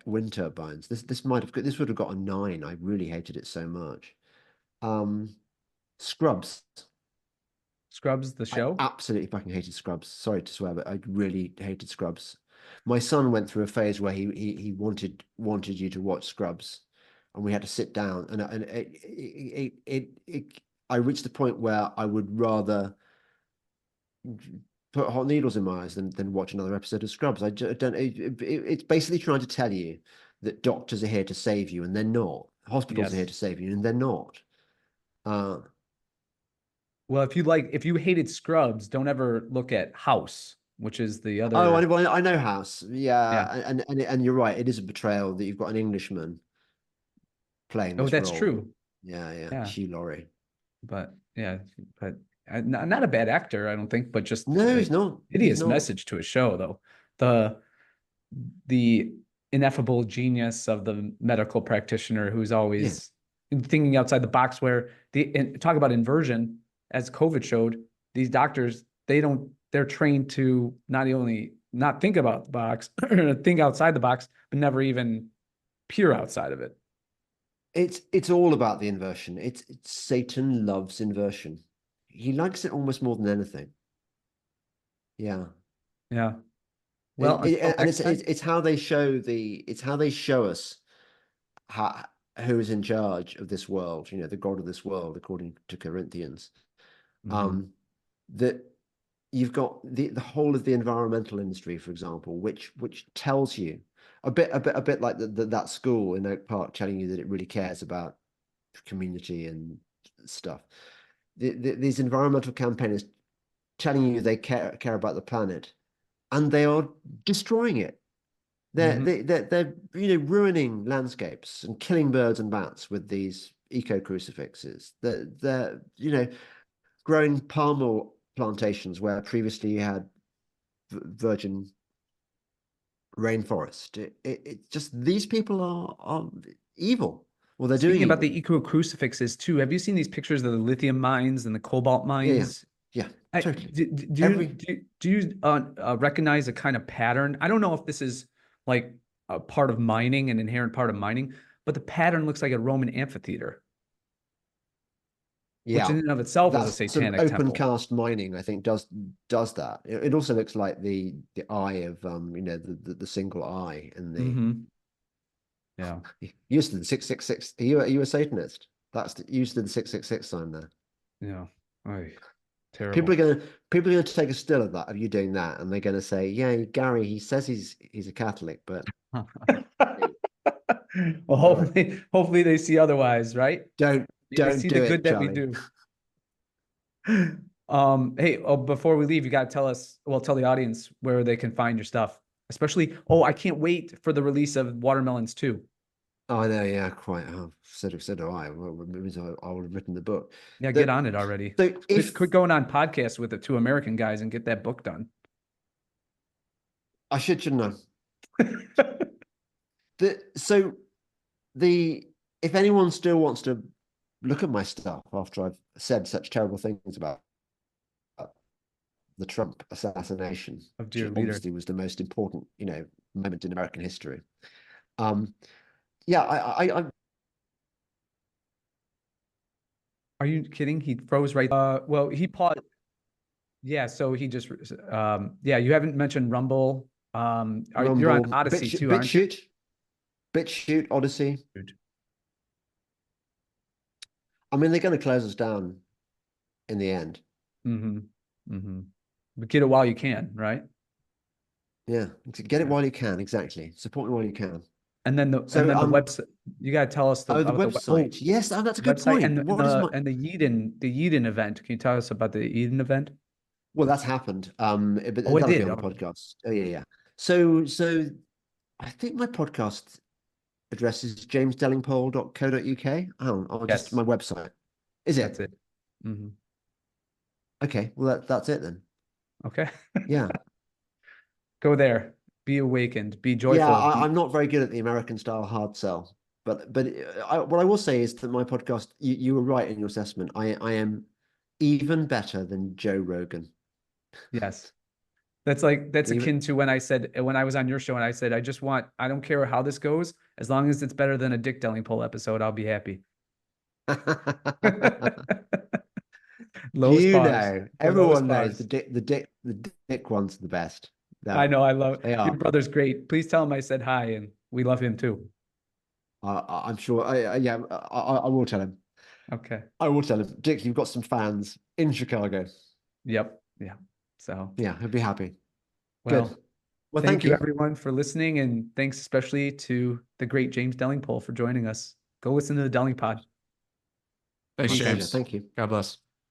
wind turbines. This would have got a 9. I really hated it so much. Scrubs. Scrubs, the I show? absolutely fucking hated Scrubs. Sorry to swear, but I really hated Scrubs. My son went through a phase where he wanted you to watch Scrubs, and we had to sit down, and I reached the point where I would rather put hot needles in my eyes than watch another episode of Scrubs. I don't. It's basically trying to tell you that doctors are here to save you, and they're not. Hospitals are here Yes. to save you, and they're not. Well, if you hated Scrubs, don't ever look at House, which is the Oh, other. I know House. Yeah. Yeah, and you're right. It is a betrayal that you've got an Englishman playing Oh, this that's role. true. Yeah, yeah, Yeah. Hugh Laurie. But yeah, but not a bad actor, I don't think, but just No, a he's not. He's hideous not. message to a show, though. The ineffable genius of the medical practitioner who's Yeah, always thinking outside the box, where talk about inversion, as COVID showed, these doctors, they're trained to not only not think about the box, think outside the box, but never even peer outside of it. it's all about the inversion. It's Satan loves inversion. He likes it almost more than anything. Yeah. Yeah. Well, until And next time. it's how they show us how, who is in charge of this world, you know, the God of this world, according to Corinthians. Mhm. Um, that you've got the whole of the environmental industry, for example, which tells you a bit like that school in Oak Park telling you that it really cares about community and stuff. These environmental campaigners telling you they care about the planet, and they are destroying it. Mhm. They're you know ruining landscapes and killing birds and bats with these eco crucifixes. They're you know growing palm oil plantations where previously you had virgin rainforest. It's just these people are evil. Well, they're doing Speaking about the evil. eco crucifixes too, have you seen these pictures of the lithium mines and the cobalt Yeah, yeah, mines? yeah, I, totally. Every do you recognize a kind of pattern? I don't know if this is like a part of mining, an inherent part of mining, but the pattern looks like a Roman amphitheater, which yeah, in and of itself is a that's sort of satanic open temple. cast mining. I think does that. It also looks like the eye of you know the single eye and the Hmm. Yeah. used to the 666. Are you a Satanist? That's used to the 666 sign there. Yeah. Oy, People are terrible. gonna people are gonna take a still of that of you doing that, and they're gonna say, "Yeah, Gary, he says he's a Catholic, but Well, hopefully they see otherwise, right? They don't see the do good it, that we Charlie." do. Hey, before we leave, you got to tell the audience where they can find your stuff. Especially, I can't wait for the release of Watermelons too. Oh, I know, yeah, quite. Oh, so do I. Well, it means I will have written the book. Yeah, get That on it already. so Quit if going on podcasts with the two American guys and get that book done. I should know that the if anyone still wants to look at my stuff after I've said such terrible things about the Trump assassination, Of which dear leader. obviously was the most important, you know, moment in American history. Um, yeah, I Are you kidding? He froze right. Well, he paused. Yeah, so he just yeah, you haven't mentioned Rumble. You're on Rumble, Odyssey too, aren't you? BitChute, Odyssey. Dude. I mean, they're going to close us down in the end. Mm-hmm. Mm-hmm. But get it while you can, right? Yeah, get it Yeah. while you can. Exactly, support me while you can. And then the So, the website. You gotta tell us oh, the about website. Yes, oh, that's a good website point. and What is my? the Eden event. Can you tell us about the Eden event? Well, that's happened. But Oh, it that'll be did. on the Oh, podcast. Oh, yeah, yeah. So I think my podcast address is jamesdelingpole.co.uk. Oh, I'll just yes, my website. Is that's it? it. Mhm. Okay, well that's it then. Okay. Yeah. Go there. Be awakened. Be Yeah, joyful. I'm not very good at the American style hard sell, but what I will say is that my podcast, you were right in your assessment. I am even better than Joe Rogan. Yes. That's Even akin to when I was on your show and I said, I don't care how this goes, as long as it's better than a Dick Delingpole episode, I'll be happy. Lowest you bars. know, The lowest everyone knows bars. the dick one's the best. I know. I love They your are. brother's great. Please tell him I said hi and we love him too. I'm sure. Yeah, I will tell him. Okay. I will tell him. Dick, you've got some fans in Chicago. Yep. Yeah. So, Yeah, he'll be happy. well, Good. Well, thank thank you you. everyone for listening. And thanks especially to the great James Delingpole for joining us. Go listen to the Delingpod. Thanks, My pleasure. James. Thank you. God bless.